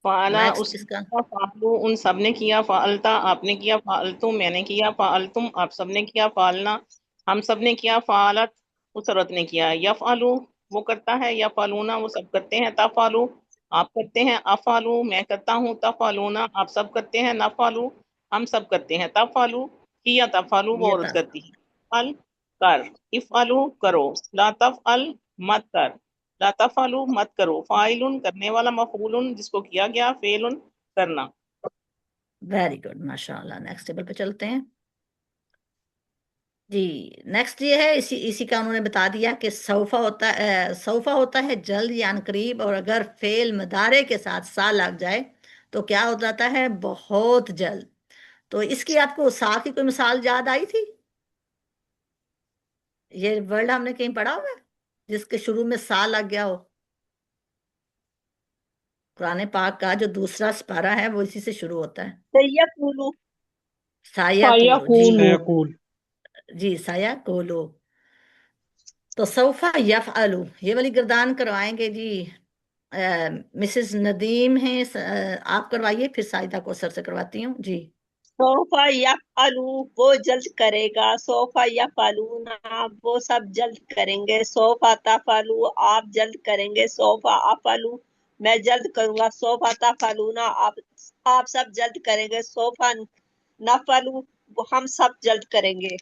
फाला नेक्स्ट उसने इसका। किया, फालू उन सब ने किया, फालता आपने किया, फालतू मैंने किया, फालतुम आप सब ने किया, फालना हम सब ने किया, फालत उस औरत ने किया। या फालू वो करता है, या फालूना वो सब करते हैं, तफालू आप करते हैं, अफालू मैं करता हूँ, तफालूना आप सब करते हैं, नफालू हम सब करते हैं, तफालू किया, तफालू वो ये औरत था। करती है। फल कर, इफालू करो, ला तफअल मत कर, ला तफालू मत करो, फाइलुन करने वाला, मफूलुन जिसको किया गया, फेलुन करना। वेरी गुड, माशाल्लाह। नेक्स्ट टेबल पे चलते हैं। जी, नेक्स्ट ये है, इसी इसी का उन्होंने बता दिया कि सौफा होता है जल्द या करीब। और अगर फेल मदारे के साथ सा लग जाए तो क्या हो जाता है? बहुत जल्द। तो इसकी आपको सा की कोई मिसाल याद आई थी? ये वर्ड हमने कहीं पढ़ा हुआ है जिसके शुरू में सा लग गया हो? कुरान पाक का जो दूसरा सिपारा है वो इसी से शुरू होता है। सयकूलू साया कोलो। जी, सयकूल। जी, साया कोलो। तो सौफा यफ़अलु ये वाली गर्दान करवाएंगे जी मिसेस नदीम हैं, आप करवाइए, फिर साइदा को सर से करवाती हूँ जी। सोफा यफ़अलु वो जल्द करेगा, सोफा यफ़अलूना वो सब जल्द करेंगे, सोफा तफ़अलु आप जल्द करेंगे, सोफा अफ़अलु मैं जल्द करूंगा, सोफा तफ़अलूना आप सब जल्द करेंगे, सोफा नफ़अलु हम सब जल्द करेंगे।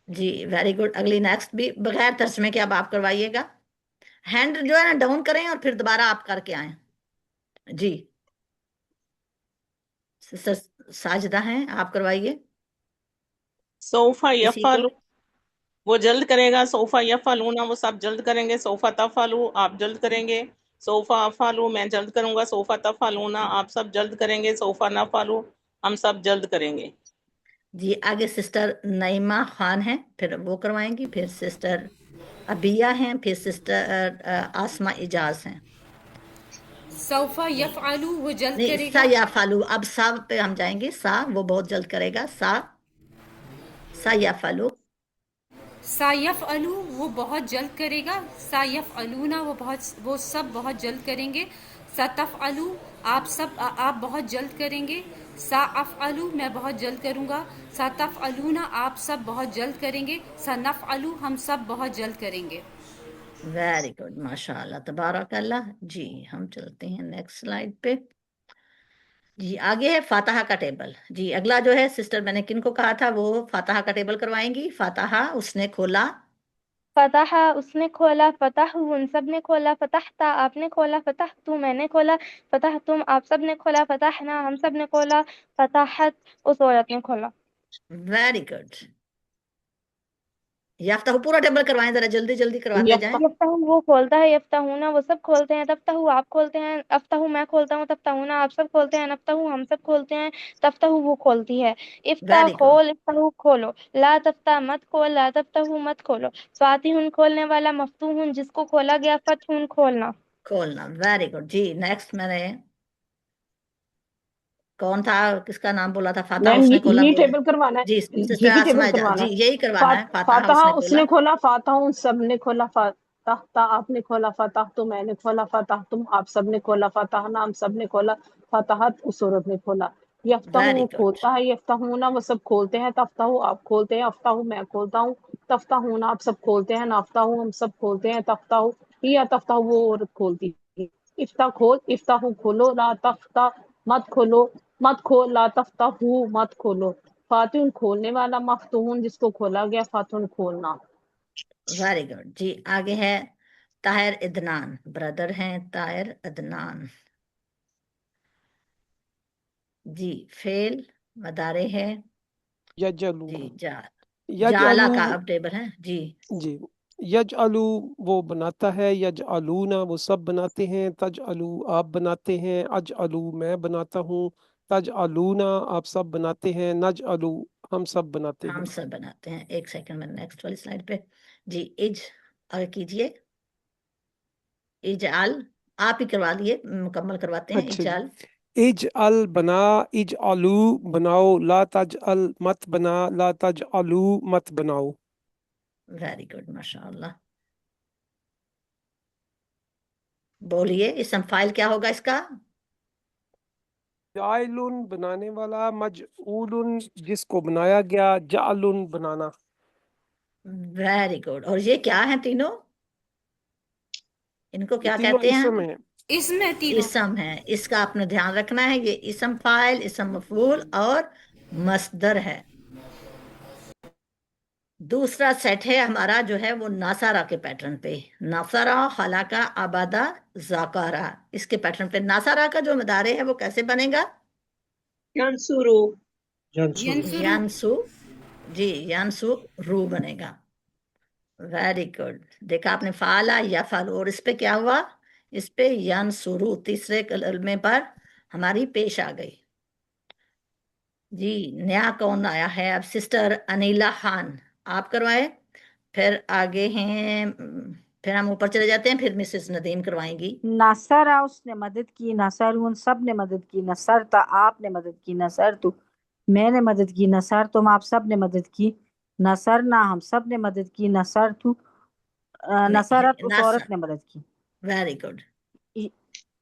जी वेरी गुड। अगली नेक्स्ट भी बगैर तर्जमे के अब आप करवाइएगा। हैंड जो है ना डाउन करें और फिर दोबारा आप करके आए जी। सिस्टर साजिदा हैं, आप करवाइए सोफा इसी को। यफ़अलु वो जल्द करेगा, सोफा यफ़अलूना वो सब जल्द करेंगे, सोफा तफ़अलु आप जल्द करेंगे, सोफा अफ़अलु मैं जल्द करूंगा, सोफा तफ़अलूना आप सब जल्द करेंगे, सोफा नफ़अलु हम सब जल्द करेंगे। जी आगे सिस्टर नईमा खान हैं, फिर वो करवाएंगी, फिर सिस्टर अबिया हैं, फिर सिस्टर आसमा इजाज हैं। सौफा यफ़अलु वो जल्द नहीं, सा करेगा। या फालू, अब सा पे हम जाएंगे। सा वो बहुत जल्द करेगा, सा या फालू। सा यफ़अलु वो बहुत जल्द करेगा, सा यफ़अलूना वो सब बहुत जल्द करेंगे, सा तफ़अलु आप बहुत जल्द करेंगे, सा अफ़अलु मैं बहुत जल्द करूंगा, सा तफ़अलूना आप सब बहुत जल्द करेंगे, सा नफ़अलु हम सब बहुत जल्द करेंगे। वेरी गुड, माशाअल्लाह, तबारकल्लाह जी। हम चलते हैं नेक्स्ट स्लाइड पे जी। आगे है फातिहा का टेबल जी। अगला जो है सिस्टर, मैंने किन को कहा था वो फातिहा का टेबल करवाएंगी। फातिहा उसने खोला, फतह उसने खोला, फतह उन सब ने खोला, फतहता आपने खोला, फतह तू मैंने खोला, फतह तुम आप सब ने खोला, फतहना हम सब ने खोला, फतहत उस औरत ने खोला। Very good. याफ्ता पूरा टेबल करवाएं, जरा जल्दी जल्दी करवाते जाएं। यफ्ताहू वो खोलता है, यफ्ताहूना वो सब खोलते हैं, तफ्ताहू आप खोलते हैं, अफ्ताहू मैं खोलता हूँ, तफ्ताहूना आप सब खोलते हैं, नफ्ताहू हम सब खोलते हैं, तफ्ताहू वो खोलती है। इफ्ता वेरी गुड। खोल, इफ्ताहू खोलो, ला तफ्ता मत खोल, ला तफ्ताहू मत खोलो, फातिहुन खोलने वाला, मफ्तूहुन जिसको खोला गया, फतहुन खोलना। खोलना, वेरी गुड जी। नेक्स्ट मैंने कौन था, किसका नाम बोला था। फातिहा मैम उसने खोला यही बोले टेबल करवाना है, जी। सिस्टर यही टेबल आसमा इजाज करवाना जी, है। यही करवाना है। फातिहा फातहा उसने खोला, उसने खोला, फातहा उन सब ने खोला, फातहा आपने खोला, फतह तो मैंने खोला, फतह तुम आप सब ने खोला, फतह नाम सब ने खोला, फतहत उस औरत ने खोला। यफ्ताहू वेरी वो गुड। खोलता है, यफ्ताहूना वो सब खोलते हैं, तफ्ताहू आप खोलते हैं, अफ्ताहू मैं खोलता हूँ, तफ्ताहूना आप सब खोलते हैं, नाफ्ताहू हम सब खोलते हैं, तफ्ताहू या तफ्ताहू वो औरत खोलती है। इफ्ता खोल, इफ्ताहू खोलो, ला तफ्ता मत खोलो, मत खोल, ला तफ्ताहू मत खोलो, फातिहुन खोलने वाला, मफ्तूहुन जिसको खोला गया, फातिहुन खोलना। वेरी गुड जी। आगे है ताहिर इदनान, ब्रदर हैं ताहिर इदनान जी। फेल मदारे है यजअलू, जी। जाला यजअलू का अब टेबल है जी। जी। यजअलू वो बनाता है, यजअलूना वो सब बनाते हैं, तजअलू आप बनाते हैं, अजअलू मैं बनाता हूँ, तजअलूना आप सब बनाते हैं, नजअलू हम सब बनाते हम हैं। सब बनाते हैं। एक सेकंड में नेक्स्ट वाली स्लाइड पे जी। इज और कीजिए, इजअल आप ही करवा लिए, मुकम्मल करवाते हैं। अच्छा जी। इजअल इज अल बना, इज आलू बनाओ, ला तज अल मत बना, ला तज आलू मत बनाओ। वेरी गुड, माशाअल्लाह। बोलिए इसम फाइल क्या होगा इसका। जाइलुन बनाने वाला, मजऊलुन जिसको बनाया गया, जालुन बनाना। Very good. और ये क्या है तीनों, इनको ये क्या तीनों कहते हैं इसम हम। है। इसमें तीनों इसम है, इसका आपने ध्यान रखना है। ये इसम फाइल, इसम मफूल और मसदर है। दूसरा सेट है हमारा जो है वो नासारा के पैटर्न पे। नासारा खलाका आबादा जाकारा, इसके पैटर्न पे नासारा का जो मदारे है वो कैसे बनेगा। यंसुरु यंसुरु यानसु जी, यानसु रू बनेगा। Very good. देखा आपने, फाला या फालू, और इस पे क्या हुआ, इस पे यानसुरु तीसरे कलमे पर हमारी पेश आ गई जी। नया कौन आया है अब, सिस्टर अनीला खान आप करवाए। फिर आगे हैं, फिर हम ऊपर चले जाते हैं, फिर मिसेस नदीम करवाएंगी। नसरा उसने मदद की, नसरुन सब ने मदद की, नसरता आपने मदद की, नसर तू मैंने मदद की, नसर तुम आप सब ने मदद की, नसरना हम सब ने मदद की, नसर तू नसरत उस औरत ने मदद की। Very good.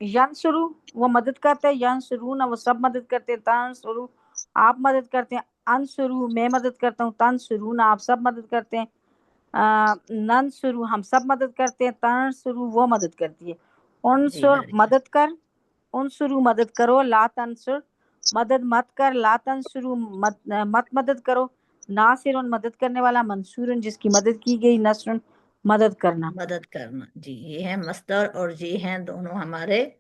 यंसुरु वो मदद करते हैं, यंसुरूना वो सब मदद करते हैं, तंसुरु आप मदद करते हैं, अनसुरु मैं मदद करता हूँ, तंसुरूना आप सब मदद करते हैं, नंसुरु हम सब मदद करते हैं, तंसुरु वो मदद करती है। उनसुर मदद कर, उनसुरु मदद करो, ला तंसुर मदद मत कर, ला तंसुरु मत मदद करो, नासिरुन मदद करने वाला, मंसूरन जिसकी मदद की गई, नसरुन मदद करना। मदद करना जी, ये है मस्दर और ये हैं दोनों हमारे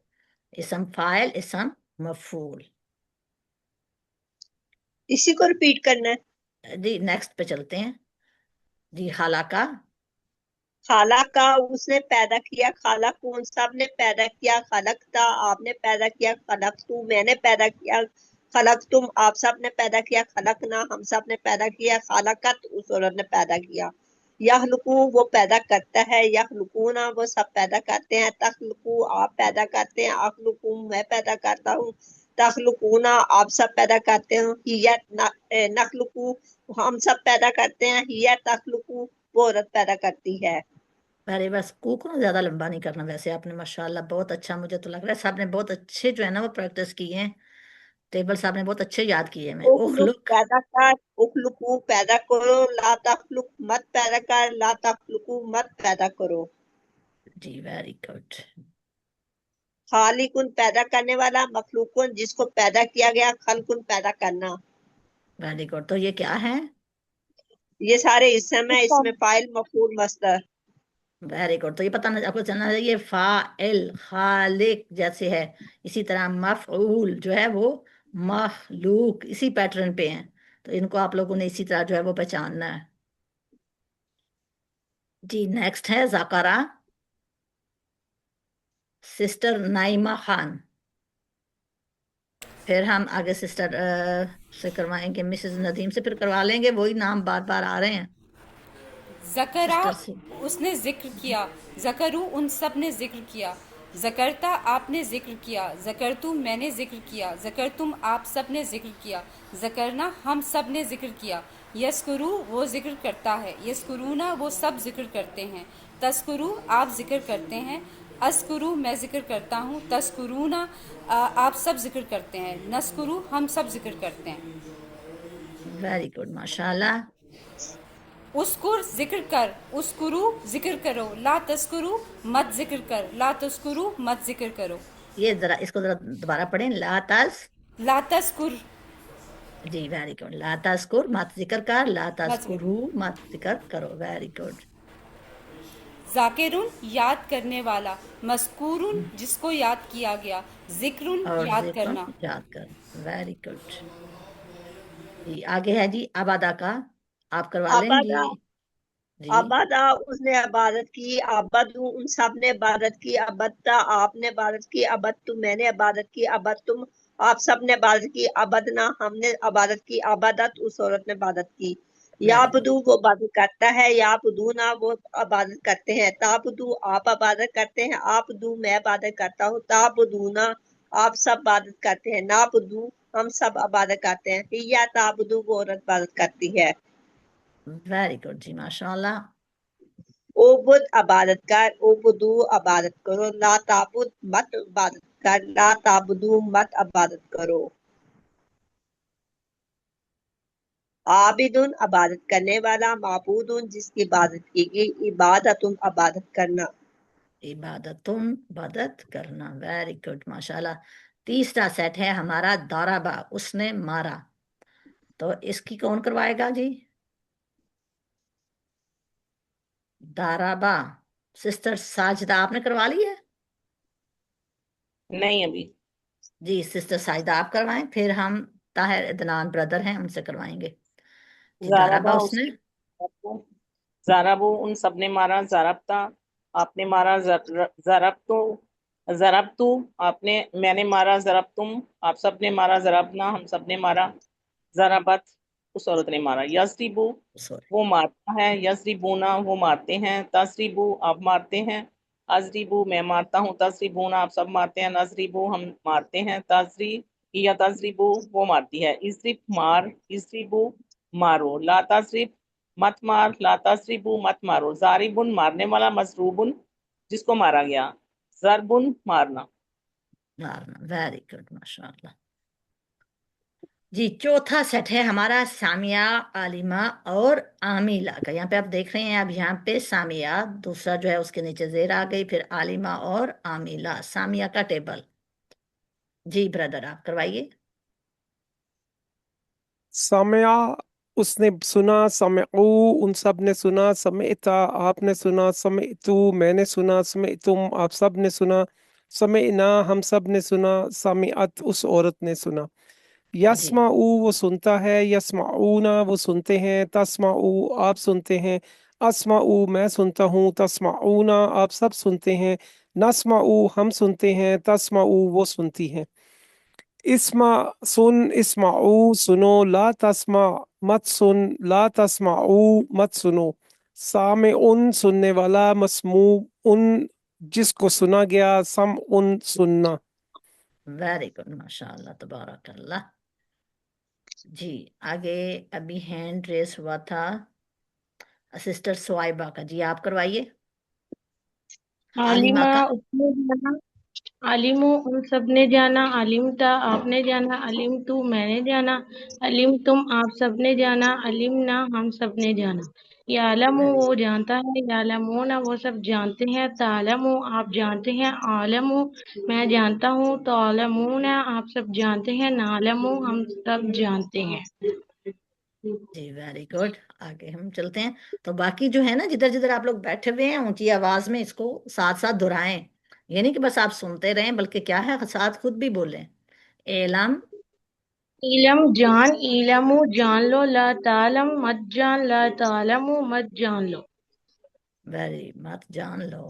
इसम फाइल इसम मफूल। इसी को रिपीट करना है जी। नेक्स्ट पे चलते हैं जी। खालाका, खाला का उसने पैदा किया, खाला को उन सब ने पैदा किया, खलक था आपने पैदा किया, खलक तू मैंने पैदा किया, खलक तुम आप सब ने पैदा किया, खलक ना हम सब ने पैदा किया, खालकत उस औरत ने पैदा किया, यखलुकू वो पैदा करता है, यखलुकूना वो सब पैदा करते हैं, तखलुकू आप पैदा करते हैं, अखलुकू मैं पैदा करता हूँ, तखलुकूना आप सब पैदा करते हो, हिया नखलुकू हम सब पैदा करते हैं, हिया तखलुकू वो औरत पैदा करती है। अरे बस कुक ना ज्यादा लंबा नहीं करना। वैसे आपने माशाल्लाह बहुत अच्छा, मुझे तो लग रहा है साहब ने बहुत अच्छे जो है ना वो प्रैक्टिस की है। टेबल साहब ने बहुत अच्छे याद किए। मैं उखलुक पैदा कर, उखलुकू पैदा करो, ला तखलुक मत पैदा कर, ला तखलुकू मत पैदा करो। जी वेरी गुड। खालिकुन पैदा करने वाला, मखलूकुन जिसको पैदा किया गया, खलकुन पैदा करना। Very good. तो ये क्या है? ये सारे इसम है, इसमें फाइल मफूल मस्दर। Very good. तो ये पता नहीं आपको चलना चाहिए फाइल खालिक जैसे है, इसी तरह मफऊल जो है वो मखलूक इसी पैटर्न पे हैं। तो इनको आप लोगों ने इसी तरह जो है वो पहचानना है जी। नेक्स्ट है ज़ाकरा, सिस्टर नाइमा खान। फिर हम आगे सिस्टर से करवाएंगे, मिसेस नदीम से फिर करवा लेंगे, वही नाम बार बार आ रहे हैं। ज़करा उसने जिक्र किया, ज़करू उन सब ने जिक्र किया, ज़करता आपने जिक्र किया, ज़करतु मैंने जिक्र किया, ज़करतुम आप सब ने जिक्र किया, ज़करना हम सब ने जिक्र किया, यस्कुरू वो जिक्र करता है, यस्कुरूना वो सब जिक्र करते हैं, तस्कुरू आप जिक्र करते हैं, अस्कुरू मैं जिक्र करता हूँ, तस्कुरूना आप सब जिक्र करते हैं, नस्कुरू हम सब जिक्र करते हैं। वेरी गुड माशाल्लाह। उसकुर जिक्र कर, उसकुरू जिक्र करो, ला तस्कुरू मत जिक्र कर, ला तस्कुरू मत जिक्र करो। ये जरा इसको जरा दोबारा पढ़ें। ला तस्कुर जी वेरी गुड। ला तस्कुर मत जिक्र कर, ला तस्कुरू मत जिक्र करो। Very good. जाकिरुन याद करने वाला, मस्कूरुन जिसको याद किया गया, जिक्रुन याद करना। याद कर। वेरी गुड जी। आगे है जी आबादा का, आप करवा लेंगी जी। आबादा उसने इबादत की, आबदू उन सब ने इबादत की, अबदता आपने इबादत की, अबदतु मैंने इबादत की, अबदतुम आप सब ने इबादत की, अबदना हमने इबादत की, अबदत उस औरत ने इबादत की, याबदू वो इबादत करता है, याबदूना वो इबादत करते हैं, ताबदू आप इबादत करते हैं, आपदू मैं इबादत करता हूँ, ताबदूना आप सब इबादत करते हैं, नाबदू हम सब इबादत करते हैं, या ताबदू वो औरत इबादत करती है। वेरी गुड जी माशाल्लाह। ओबुद इबादत कर, ओबुदू इबादत करो, ला ताबुद मत इबादत कर, ला ताबुदू मत इबादत करो। आबिदुन इबादत करने वाला, माबूदुन जिसकी इबादत की गई, इबादतुन इबादत करना। इबादतुन इबादत करना। वेरी गुड माशाल्लाह। तीसरा सेट है हमारा दाराबा उसने मारा। तो इसकी कौन करवाएगा जी? दाराबा सिस्टर साजिदा आपने करवा ली है? नहीं अभी। जी सिस्टर साजिदा आप करवाएं, फिर हम ताहिर इदनान ब्रदर हैं उनसे करवाएंगे जी। दाराबा उसने ज़राबू उन सब ने मारा, ज़राबता आपने मारा, ज़रबतु आपने मैंने मारा, ज़रबतुम आप सब ने मारा, ज़रबना हम सब ने मारा, ज़रबत उस औरत ने मारा, यज़रिबू वो मारता है, यज़रिबूना वो मारते हैं, तज़रिबू आप मारते हैं, अज़रिबू मैं मारता हूँ, तज़रिबूना आप सब मारते हैं, नज़रिबू हम मारते हैं, या तज़रिबू वो मारती है, इज़रिब मार, इज़रिबू मारो, ला तज़रिब مت مار، لا تضربو مت مارو، ضاربن مارنے والا، مضروبن جس کو مارا گیا، ضربن مارنا. مارنا. ویری گڈ، ماشاء اللہ. جی چوتھا سیٹ ہے ہمارا سامیہ، عالمہ اور عاملہ کا. یہاں پہ آپ دیکھ رہے ہیں، اب یہاں پہ سامیہ دوسرا جو ہے اس کے نیچے زیر آ گئی، پھر عالمہ اور عاملہ. سامیہ کا ٹیبل. جی بردر آپ کروائیے. سامعہ اس نے سنا، سمعو ان سب نے سنا، سمعتا آپ نے سنا، سمعتو میں نے سنا، سمعتم آپ سب نے سنا، سمعنا ہم سب نے سنا، سمعت اس عورت نے سنا. جی یسمعو وہ سنتا ہے، یسمعونا وہ سنتے ہیں، تسمعو آپ سنتے ہیں، اسمعو میں سنتا ہوں، تسمعونا آپ سب سنتے ہیں، نسمعو ہم سنتے ہیں، تسمعو وہ سنتی ہیں. اسمع سن، اسمعو سنو، لا تسمع مت سن، لا تسمعو مت سنو. سامعن سننے والا، مسموع ان جس کو سنا گیا، سمعن سننا. ویری گڈ، ماشاء اللہ، تبارک اللہ. جی آگے ابھی ہینڈ ریس ہوا تھا سسٹر سوائبہ کا. جی آپ کروائیے. عالمہ عالمہ کا. اس نے جانا، عالم ان سب نے جانا، علمتا آپ نے جانا، علم تو میں نے جانا، علم تم آپ سب نے جانا، علمنا ہم سب نے جانا. یعلم وہ جانتا ہے، یعلمون وہ سب جانتے ہیں، تعلم آپ جانتے ہیں، عالم میں جانتا ہوں، تعلمون آپ سب جانتے ہیں، نعلم ہم سب جانتے ہیں. جی ویری گڈ. آگے ہم چلتے ہیں. تو باقی جو ہے نا، جدھر جدھر آپ لوگ بیٹھے ہوئے ہیں اونچی آواز میں اس کو ساتھ ساتھ دہرائیں. یہ نہیں کہ بس آپ سنتے رہیں، بلکہ کیا ہے ساتھ خود بھی بولیں. اعلم. علم جان، علم جان لو، لا تعلم مت جان، لا تعلم مت جان لو. ویری مت جان لو.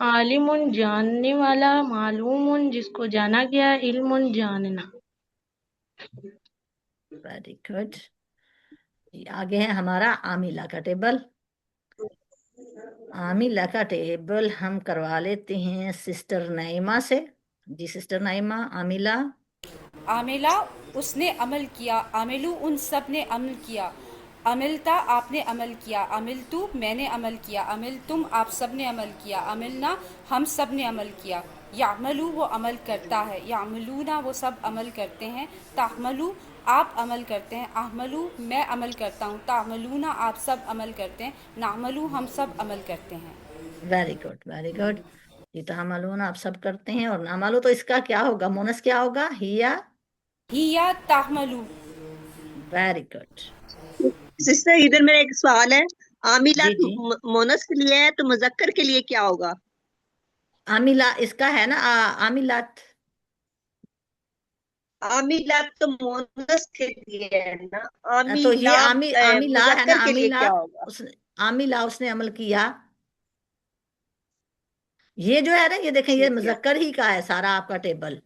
عالم جاننے والا، معلوم جس کو جانا گیا، علم جاننا. Very good. آگے ہے ہمارا عاملہ کا ٹیبل. عاملہ کا ٹیبل ہم کروا لیتے ہیں سسٹر نعیمہ سے. جی سسٹر نعیمہ، عاملہ. عاملہ اس نے عمل کیا، عاملو ان سب نے عمل کیا، عملتا آپ نے عمل کیا، عملتو میں نے عمل کیا، عملتم آپ سب نے عمل کیا، عملنا ہم سب نے عمل کیا. یعملو وہ عمل کرتا ہے، یعملونا وہ سب عمل کرتے ہیں، تعملو آپ عمل کرتے ہیں، اعملو میں عمل کرتا ہوں، تعملونا آپ سب عمل کرتے ہیں، نعملو ہم سب عمل کرتے ہیں. Very good, very good. یہ تعملون آپ سب کرتے ہیں، اور نعملو تو اس کا کیا ہوگا، مونس کیا ہوگا، ہیا. ہیا تعملو. Very good. سسٹر ادھر میرا ایک سوال ہے، جی عاملات جی. مونس کے لیے ہے تو مذکر کے لیے کیا ہوگا؟ عاملہ اس کا ہے نا، عاملات. عاملات تو مونس کے لیے ہے نا، تو یہ عاملات عاملہ ہے نا، مذکر کے لیے عاملہ. کیا ہوگا؟ عاملہ اس نے عمل کیا. یہ جو ہے نا، یہ دیکھیں یہ ٹھیک ہے. مذکر ہی کا ہے سارا آپ کا ٹیبل.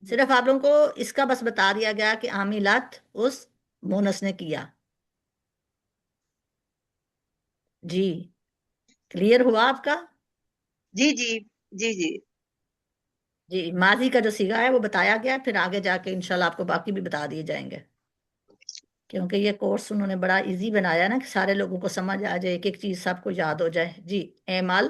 صرف آپ لوگوں کو اس کا بس بتا دیا گیا کہ عاملات اس مونس نے کیا. جی کلیئر ہوا آپ کا؟ جی جی جی جی. جی ماضی کا جو صیغہ ہے وہ بتایا گیا، پھر آگے جا کے انشاءاللہ آپ کو باقی بھی بتا دیے جائیں گے، کیونکہ یہ کورس انہوں نے بڑا ایزی بنایا نا، کہ سارے لوگوں کو سمجھ آ جائے، ایک ایک چیز سب کو یاد ہو جائے. جی اعمال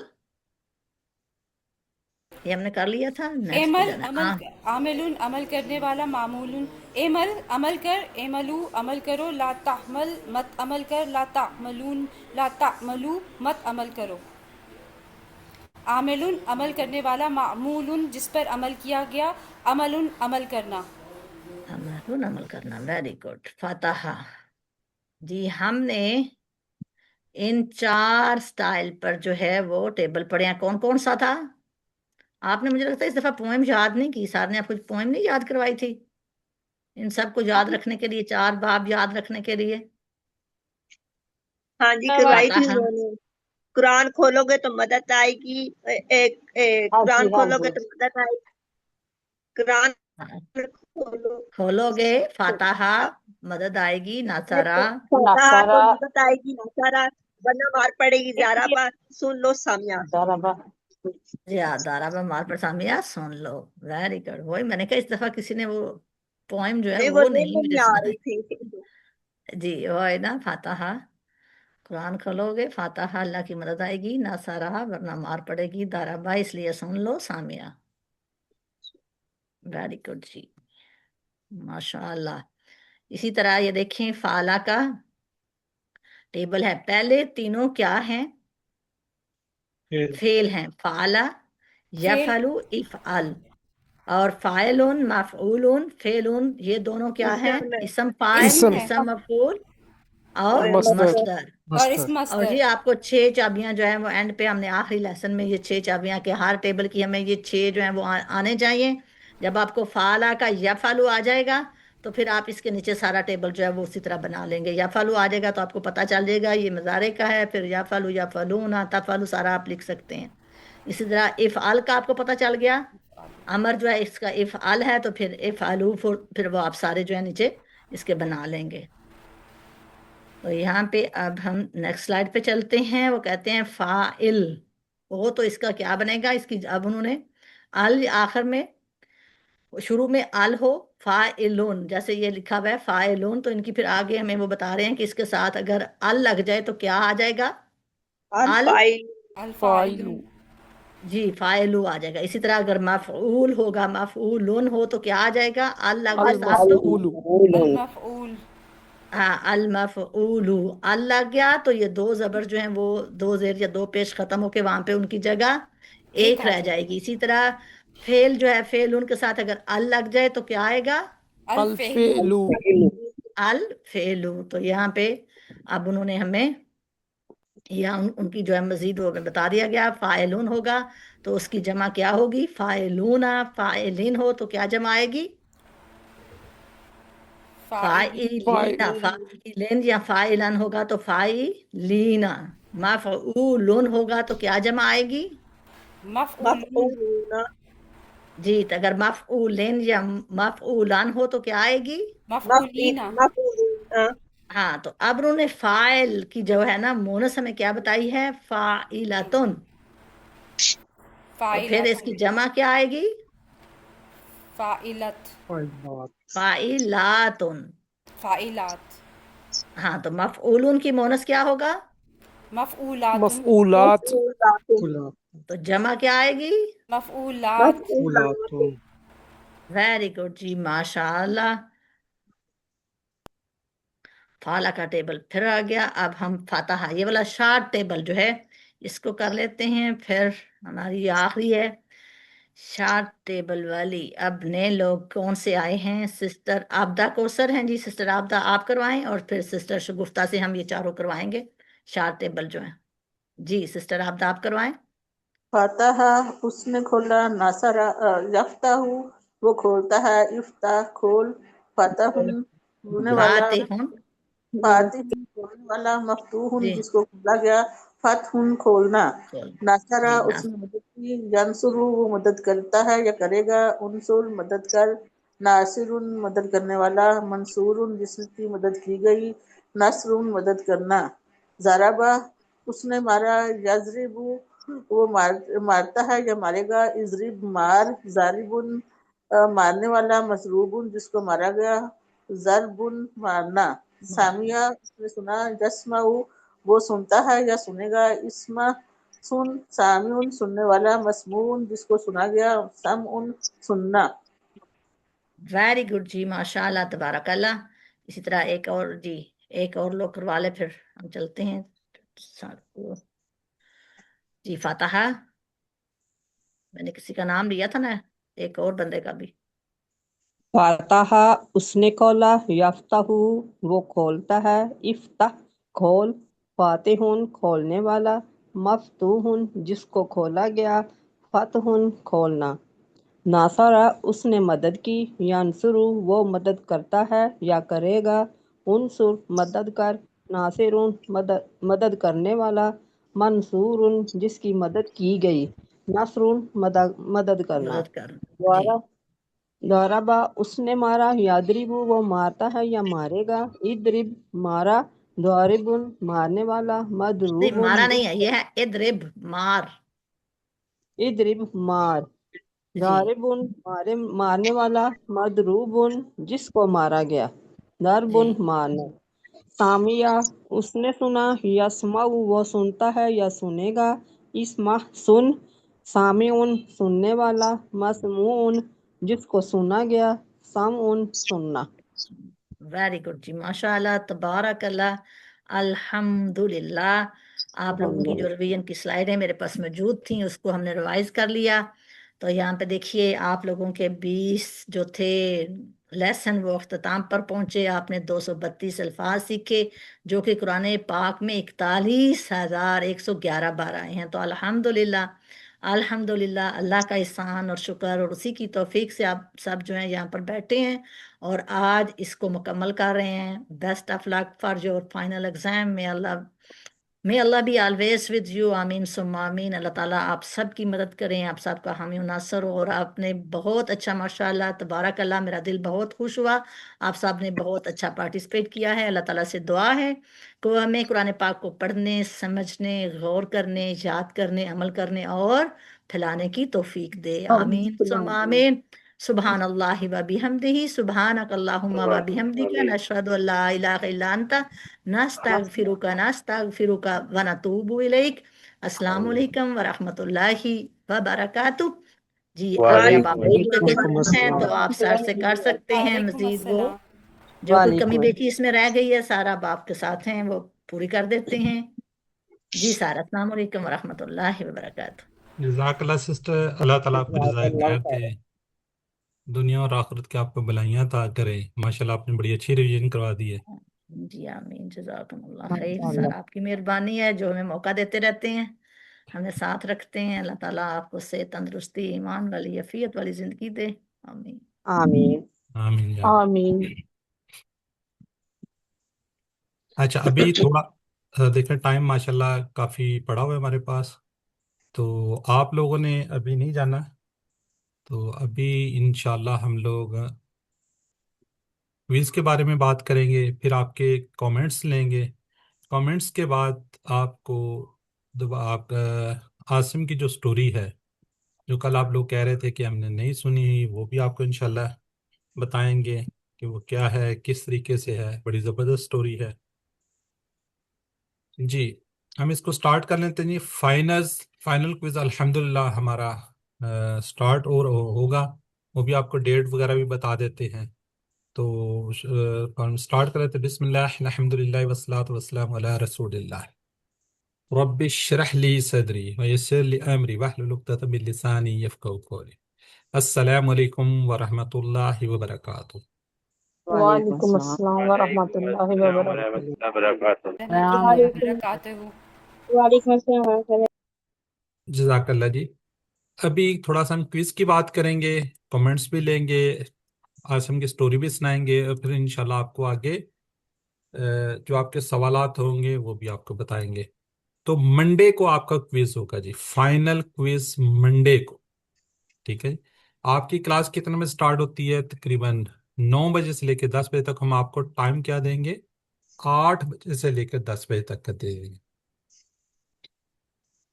یہ ہم نے کر لیا تھا، نیکسٹ پہ اعمل جانا ہے. عمل، عاملون عمل کرنے والا، معمولون اعمل عمل کر، اعملو عمل کرو، لا تعمل مت عمل کر، لا تعملون لا تعملو مت عمل کرو. عاملون عمل کرنے والا، معمولون جس پر عمل کیا گیا، عملون عمل کرنا. عمل عمل کرنا. Very good. فاتحہ. جی ہم نے ان 4 سٹائل پر جو ہے وہ ٹیبل پڑھے ہیں. کون کون سا تھا؟ آپ نے مجھے لگتا ہے اس دفعہ پوئم یاد نہیں کی، سر نے آپ کو پوئم نہیں یاد کروائی تھی ان سب کو یاد رکھنے کے لیے، 4 باب یاد رکھنے کے لیے. ہاں جی کروائی تھی فاتحہ. انہوں نے. قرآن کھولو گے تو مدد آئے گی، قرآن کھولو گے تو مدد آئے گی، قرآن کھولو گے فاتحہ مدد آئے گی، ناصرہ تو مدد آئے گی، ناصارہ ورنہ مار پڑے گی، زیارہ بار سن لو سامیہ. دارا مار پر سامیہ سن لو. Very good. وہی میں نے کہا اس دفعہ کسی نے وہ پوئم جو ہے نہیں وہ وہ ذہن نہیں میں مجھے آ سنائی. رہی تھی. जी वो है ना फातहा, कुरान खोलोगे फातहा अल्लाह की मदद आएगी, ना सारा वरना मार पड़ेगी, दाराबा इसलिए सुन लो सामिया। वेरी गुड जी, माशाअल्लाह। इसी तरह ये देखें फाला का टेबल है, पहले तीनों क्या हैं? फेल फेल हैं, फाला, यफलु, इफअल। और फाइलुन, मफऊलुन, फेलुन, ये दोनों क्या हैं? इसम फाइल, इसम इसम मफऊल और मस्दर मस्दर। और इस मस्टर और जी मस्दर। आपको 6 चाबियां जो है वो एंड पे हमने आखिरी लेसन में ये 6 चाबियां के हर टेबल की हमें ये 6 जो है वो आने चाहिए। जब आपको फाला का यफालू आ जाएगा तो फिर आप इसके नीचे सारा टेबल जो है वो उसी तरह बना लेंगे। यफालू आ जाएगा तो आपको पता चल जाएगा ये मज़ारे का है, फिर यफालू, यफालूना, तफालू सारा आप लिख सकते हैं। इसी तरह इफ़आल का आपको पता चल गया, अमर जो है इसका इफ़आल है, तो फिर इफ़आलू फिर वो आप सारे जो है नीचे इसके बना लेंगे। तो यहाँ पे अब हम नेक्स्ट स्लाइड पे चलते हैं। वो कहते हैं फाइल, वो तो इसका क्या बनेगा? इसकी अब उन्होंने अल आखिर में, शुरू में अल हो, फाइलुन जैसे ये लिखा हुआ है फाइलुन, तो इनकी फिर आगे हमें वो बता रहे हैं कि इसके साथ अगर अल लग जाए तो क्या आ जाएगा? अल अल, फाइल अल्फाइलू। जी फाइलू आ जाएगा। इसी तरह अगर मफऊल होगा, मफऊलुन हो तो क्या आ जाएगा? अल लग जाए अल साथ तो मफऊलु। अल-मफ़ऊल। हाँ, अल मफऊलु, अल लग गया तो ये 2 जबर जो हैं वो 2 जेर या 2 पेश खत्म होके वहां पे उनकी जगह एक एक आ रह जाएगी। जाएगी। इसी तरह फेल जो है, फेल उनके साथ अगर अल लग जाए तो क्या आएगा? अल अल-फ़ेलू। फेलु। अल फेलू। तो यहाँ पे अब उन्होंने हमें यहाँ उनकी जो है मजीद वो बता दिया गया। फाइलून होगा तो उसकी जमा क्या होगी? फाइलूना। फाइलिन हो तो क्या जमा आएगी? फ़ाइलिन। फाइ फाइलीना। फाइलिन या फाइलन होगा तो फाइलीना। मफऊलुन होगा तो क्या जमा आएगी? मफ़ऊलुन। मफऊलूना जी, तो अगर मफऊलिन या मफऊलान हो तो क्या आएगी? मफ़ऊलीना। मफऊलूना हाँ, तो अब उन्होंने फाइल की जो है ना मोनस हमें क्या बताई है? फाइलतुन। तो फिर इसकी फ़ाइलतुन। जमा क्या आएगी? फ़ाइलत। फाइलात फाइलातुन। फ़ाइलात। हाँ, तो मफऊलुन की मोनस क्या होगा? मफ़ऊलातुन। मफऊलात। मफऊलातुन फुलात तो जमा क्या आएगी? मफ़ऊलात। मफऊलातुन फुलातुन वेरी गुड जी, माशाअल्लाह। फाला का टेबल फिर आ गया। अब हम फातहा, ये वाला शार्ट टेबल जो है इसको कर लेते हैं, फिर हमारी ये आखिरी है शार्ट टेबल वाली। अब नए लोग कौन से आए हैं? सिस्टर आबदा कोसर हैं जी। सिस्टर आबदा आप करवाएं और फिर सिस्टर शगुफ्ता से हम ये चारों करवाएंगे शार्ट टेबल जो है। जी सिस्टर आबदा आप करवाएं। फातहा उसने खोला, नासरा यफ्ताहू वो खोलता है, इफ्ताह खोल, फातहुन खोलने वाला, फातिहुन। फातिहुन खोलने वाला, मफ्तूहुन जी जिसको खोला गया, फतहुन खोलना, खोल। नासरा जी उसने मदद की, यंसुरु वो मदद करता है या करेगा, उनसुर मदद कर, नासिरुन मदद करने वाला, मंसूरुन जिसकी मदद की गई, नसरुन मदद करना, ज़राबा उसने मारा, यजरिबु वो मारता है या मारेगा, इजरिब मार, जारिबुन मारने वाला, मसरूबुन जिसको मारा गया, जरबुन मारना, सामिया उसने सुना, यस्माउ वो सुनता है या सुनेगा, इस्मा सुन, सामिउन सुनने वाला, मसमून जिसको सुना गया, समउन सुनना। वेरी गुड जी, माशाल्लाह तबारकल्लाह। इसी तरह एक और जी, एक और लोग करवा ले फिर हम चलते हैं। जी फातहा, मैंने किसी का नाम लिया था ना, एक और बंदे का भी। फातहा उसने खोला, यफ्ताहू वो खोलता है, इफ्ताह खोल, फातिहुन खोलने वाला, मफ्तूहुन जिसको खोला गया, फतहुन खोलना, नासरा उसने मदद की, यंसुरु वो मदद करता है या करेगा, उनसुर मदद कर, नासिरुन मदद करने वाला, मंसूरुन जिसकी मदद की गई, नसरुन मदद करना, मदद कर। जी द्वारा दौराबा उसने मारा, यादरिबु वो मारता है या मारेगा, इदरिब मारा, द्वारिबुन मारने वाला, नहीं, मदरूबुन मारा नहीं है, ये है इदरिब मार। इदरिब मार, जी द्वारिबुन मारने वाला, मदरूबुन जिसको मारा गया, जी दरबुन मारना, सामिया उसने सुना, यसमाउ वो सुनता है या सुनेगा, इस्मा सुन, सामिउन सुनने वाला, मसमून जिसको सुना गया, सामुन सुनना। वेरी गुड जी, माशाल्लाह, तबारकल्लाह, अल्हम्दुलिल्लाह। आप लोगों की जो रिवीजन की स्लाइडें मेरे पास मौजूद थी उसको हमने रिवाइज कर लिया। तो यहाँ पे देखिए आप लोगों के 20 जो थे लेसन वो अख्ताम पर पहुंचे। आपने 232 अल्फाज सीखे जो कि कुरान पाक में 41,111 बार आए हैं। तो अल्हम्दुलिल्लाह, अल्हम्दुलिल्लाह, अल्लाह का एहसान और शुक्र और उसी की तौफीक से आप सब जो हैं यहाँ पर बैठे हैं और आज इसको मुकम्मल कर रहे हैं। Best of luck for your final exam. May Allah be always with you, आमीन सुम्मा आमीन। अल्लाह ताला आप सब की मदद करें, आप सबका हामी नासर हो। और आपने बहुत अच्छा, माशाल्लाह तबारकल्लाह, मेरा दिल बहुत खुश हुआ। आप सब ने बहुत अच्छा पार्टिसिपेट किया है। अल्लाह ताला से दुआ है कि हमें कुरान पाक को पढ़ने, समझने, गौर करने, याद करने, अमल करने और फैलाने की तौफीक दे, आमीन सुम्मा आमीन। सुबहान अल्लाह व बिहम्दिही, सुबहानक अल्लाहुम्मा व बिहम्दिका, नशहदु अल्ला इलाहा इल्ला अंता, नस्तगफिरुका व नतूबु इलैक। अस्सलामु अलैकुम व रहमतुल्लाहि व बरकातुहू। जी आगे अब आप वालेकुम लोग कोई वालेकुम क्वेश्चन है तो अस्सलाम। आप सर से कर सकते हैं वालेकुम मजीद। वो अस्सलाम। जो कोई कमी वालेकुम। बेची इसमें रह गई है सारा अब आपके साथ हैं, वो पूरी कर देते हैं। जी सर, अस्सलाम वालेकुम व रहमतुल्लाहि व बरकातुहू। जज़ाकल्लाह सिस्टर, अल्लाह ताला आपको जज़ाए खैर दे, दुनिया और आखिरत की आपको भलाइयाँ अता करे। माशाल्लाह आपने बड़ी अच्छी रिवीजन करवा दी है। जी आमीन, जज़ाकमुल्लाह खैर। माशाअल्लाह। सर आपकी मेहरबानी है, जो हमें मौका देते रहते हैं, हमें साथ रखते हैं। अल्लाह ताला आपको सेहत, तंदुरुस्ती, ईमान वाली, अफियत वाली जिंदगी दे, आमीन। आमीन आमीन या आमीन। अच्छा, अभी थोड़ा देखें, टाइम माशाल्लाह काफ़ी पड़ा हुआ है हमारे पास, तो आप लोगों ने अभी नहीं जाना। तो अभी इंशाल्लाह हम लोग क्विज़ के बारे में बात करेंगे, फिर आपके कमेंट्स लेंगे। कमेंट्स के बाद आपको आप आसिम की जो स्टोरी है, जो कल आप लोग कह रहे थे कि हमने नहीं सुनी, वो भी आपको इंशाल्लाह बताएंगे कि वो क्या है, किस तरीके से है। बड़ी ज़बरदस्त स्टोरी है जी। हम इसको स्टार्ट कर लेते हैं जी। फाइनल क्विज अल्हम्दुलिल्लाह हमारा स्टार्ट और होगा। वो भी आपको डेट वगैरह भी बता देते हैं। तो हम स्टार्ट कर लेते हैं। बिस्मिल्लाह अल्हम्दुलिल्लाह वस्सलातु वस्सलामु अला रसूलिल्लाह। रब्बि इश्रह ली सदरी व यस्सिर ली अमरी वहलुल उक़दतम मिन लिसानी यफ़क़हू क़ौली। अस्सलामु अलैकुम व रहमतुल्लाहि व बरकातुहू। वालेकुम वालेकुम अस्सलाम। अस्सलाम व रहमतुल्लाहि व बरकातुहू। वरहमतुल्लाहि वबरकातुहू। रहमतुल्लाहि व बरकातहू। वालेकुम अस्सलाम। जज़ाकल्लाह जी। अभी थोड़ा सा हम क्विज की बात करेंगे, कमेंट्स भी लेंगे, आसम की स्टोरी भी सुनाएंगे, और फिर इंशाल्लाह आपको आगे जो आपके सवालात होंगे वो भी आपको बताएंगे। तो मंडे को आपका क्विज होगा जी, फाइनल क्विज मंडे को। ठीक है, आपकी क्लास कितने में स्टार्ट होती है? तकरीबन 9 बजे से लेकर 10 बजे तक। हम आपको टाइम क्या देंगे? 8 बजे से लेकर 10 बजे तक का दे देंगे।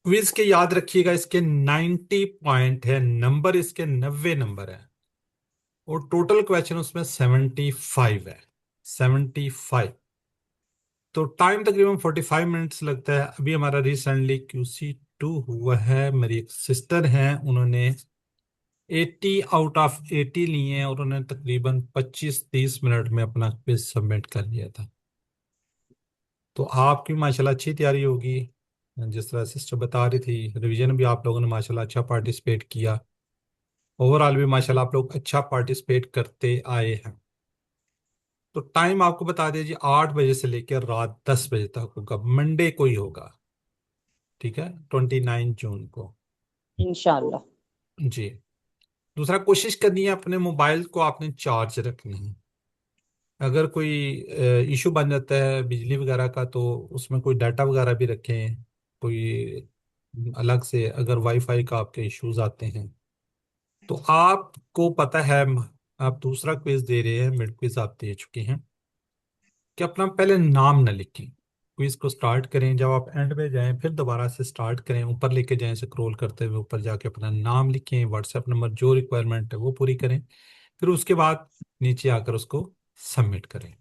क्विज के याद रखिएगा, इसके 90 पॉइंट है, नंबर इसके 90 नंबर है, और टोटल क्वेश्चन उसमें 75 है, 75। तो टाइम तकरीबन 45 मिनट्स लगता है। अभी हमारा रिसेंटली QC2 हुआ है, मेरी एक सिस्टर हैं, उन्होंने 80 आउट ऑफ 80 लिए हैं, और उन्होंने तकरीबन 25-30 मिनट में अपना क्विज सबमिट कर लिया था। तो आपकी माशाल्लाह अच्छी तैयारी होगी। जिस तरह सिस्टर बता रही थी, रिवीजन भी आप लोगों ने माशाल्लाह अच्छा पार्टिसिपेट किया, ओवरऑल भी माशाल्लाह आप लोग अच्छा पार्टिसिपेट करते आए हैं। तो टाइम आपको बता दीजिए, 8 बजे से लेकर रात 10 बजे तक होगा, मंडे को ही होगा। ठीक है, 29 जून को इंशाअल्लाह। जी। दूसरा, कोशिश करनी है अपने मोबाइल को आपने चार्ज रखना है। अगर कोई इशू बन जाता है बिजली वगैरह का, तो उसमें कोई डाटा वगैरह भी रखें। कोई अलग से अगर वाईफाई का आपके इश्यूज आते हैं, तो आपको पता है, आप दूसरा क्विज दे रहे हैं, मिड क्विज आप दे चुके हैं, कि अपना पहले नाम न लिखें। क्विज को स्टार्ट करें, जब आप एंड में जाएं फिर दोबारा से स्टार्ट करें, ऊपर लेके जाएं, स्क्रॉल करते हुए ऊपर जाके अपना नाम लिखें, व्हाट्सएप नंबर, जो रिक्वायरमेंट है वो पूरी करें, फिर उसके बाद नीचे आकर उसको सबमिट करें।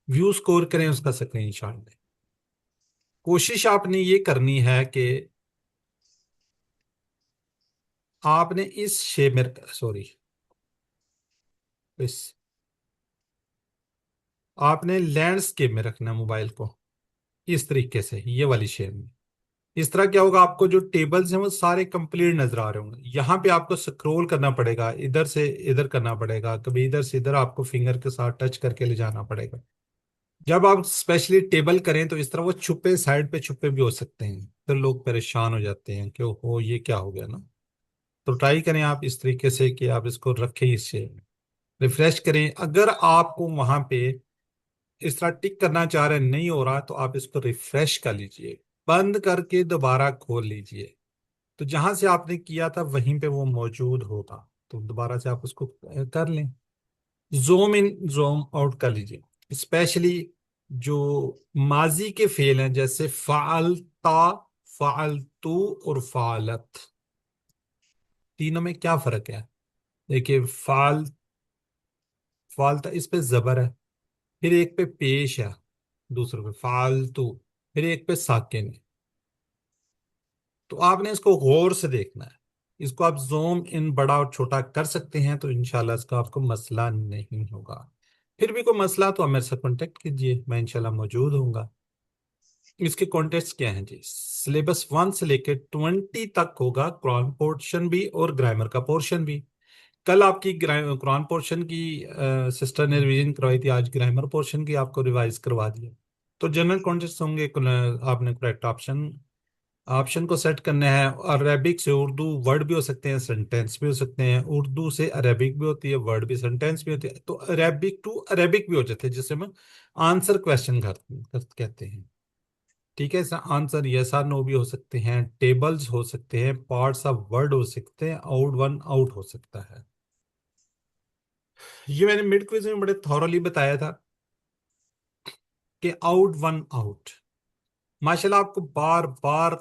ویو اسکور کریں، اس کا اسکرین شاٹ لیں. کوشش آپ نے یہ کرنی ہے کہ آپ نے اس شے میں آپ نے لینڈسکیپ میں رکھنا موبائل کو اس طریقے سے، یہ والی شے میں. اس طرح کیا ہوگا، آپ کو جو ٹیبلز ہیں وہ سارے کمپلیٹ نظر آ رہے ہوں گے. یہاں پہ آپ کو سکرول کرنا پڑے گا، ادھر سے ادھر کرنا پڑے گا، کبھی ادھر سے ادھر آپ کو فنگر کے ساتھ ٹچ کر کے لے جانا پڑے گا. جب آپ اسپیشلی ٹیبل کریں تو اس طرح وہ چھپے، سائڈ پہ چھپے بھی ہو سکتے ہیں، پھر لوگ پریشان ہو جاتے ہیں کہ وہ یہ کیا ہو گیا نا. تو ٹرائی کریں آپ اس طریقے سے کہ آپ اس کو رکھیں، اس سے ریفریش کریں. اگر آپ کو وہاں پہ اس طرح ٹک کرنا چاہ رہے ہیں نہیں ہو رہا، تو آپ اس کو ریفریش کر لیجئے، بند کر کے دوبارہ کھول لیجئے، تو جہاں سے آپ نے کیا تھا وہیں پہ وہ موجود ہوگا. تو دوبارہ سے آپ اس کو کر لیں، زوم ان زوم آؤٹ کر لیجئے. اسپیشلی جو ماضی کے فعل ہیں جیسے فعلتا، فعلتو اور فعلت، تینوں میں کیا فرق ہے؟ دیکھیے فعلتا اس پہ زبر ہے، پھر ایک پہ پیش ہے، دوسرے پہ فعلتو، پھر ایک پہ ساکن ہے. تو آپ نے اس کو غور سے دیکھنا ہے. اس کو آپ زوم ان بڑا اور چھوٹا کر سکتے ہیں، تو انشاءاللہ اس کا آپ کو مسئلہ نہیں ہوگا. پھر بھی کوئی مسئلہ تو آپ میرے سے کانٹیکٹ کیجئے، میں انشاءاللہ موجود ہوں گا. اس کے کانٹیکٹس کیا ہیں جی؟ سلیبس 1 سے لے کے 20 تک ہوگا، قرآن پورشن بھی اور گرامر کا پورشن بھی. کل آپ کی قرآن پورشن کی سسٹر نے ریویژن کروائی تھی، آج گرامر پورشن کی آپ کو ریوائز کروا دیا. تو جنرل کانٹیکٹس ہوں گے، آپ نے کریکٹ آپشن کو سیٹ کرنا ہے. عربک سے اردو ورڈ بھی ہو سکتے ہیں، سینٹینس بھی ہو سکتے ہیں. اردو سے عربک بھی ہوتی ہے، ورڈ بھی، سینٹینس بھی ہوتی ہے. تو عربک ٹو عربک بھی ہو جاتے ہیں، جسے ہم آنسر کویشچن کہتے ہیں. ٹھیک ہے، آنسر یس اور نو بھی ہو سکتے ہیں، ٹیبلز ہو سکتے ہیں، پارٹس آف ورڈ ہو سکتے ہیں، آؤٹ ون آؤٹ ہو سکتا ہے. یہ میں نے مڈ کوئز میں بڑے تھورلی بتایا تھا کہ آؤٹ ون آؤٹ. ماشاءاللہ آپ کو بار بار،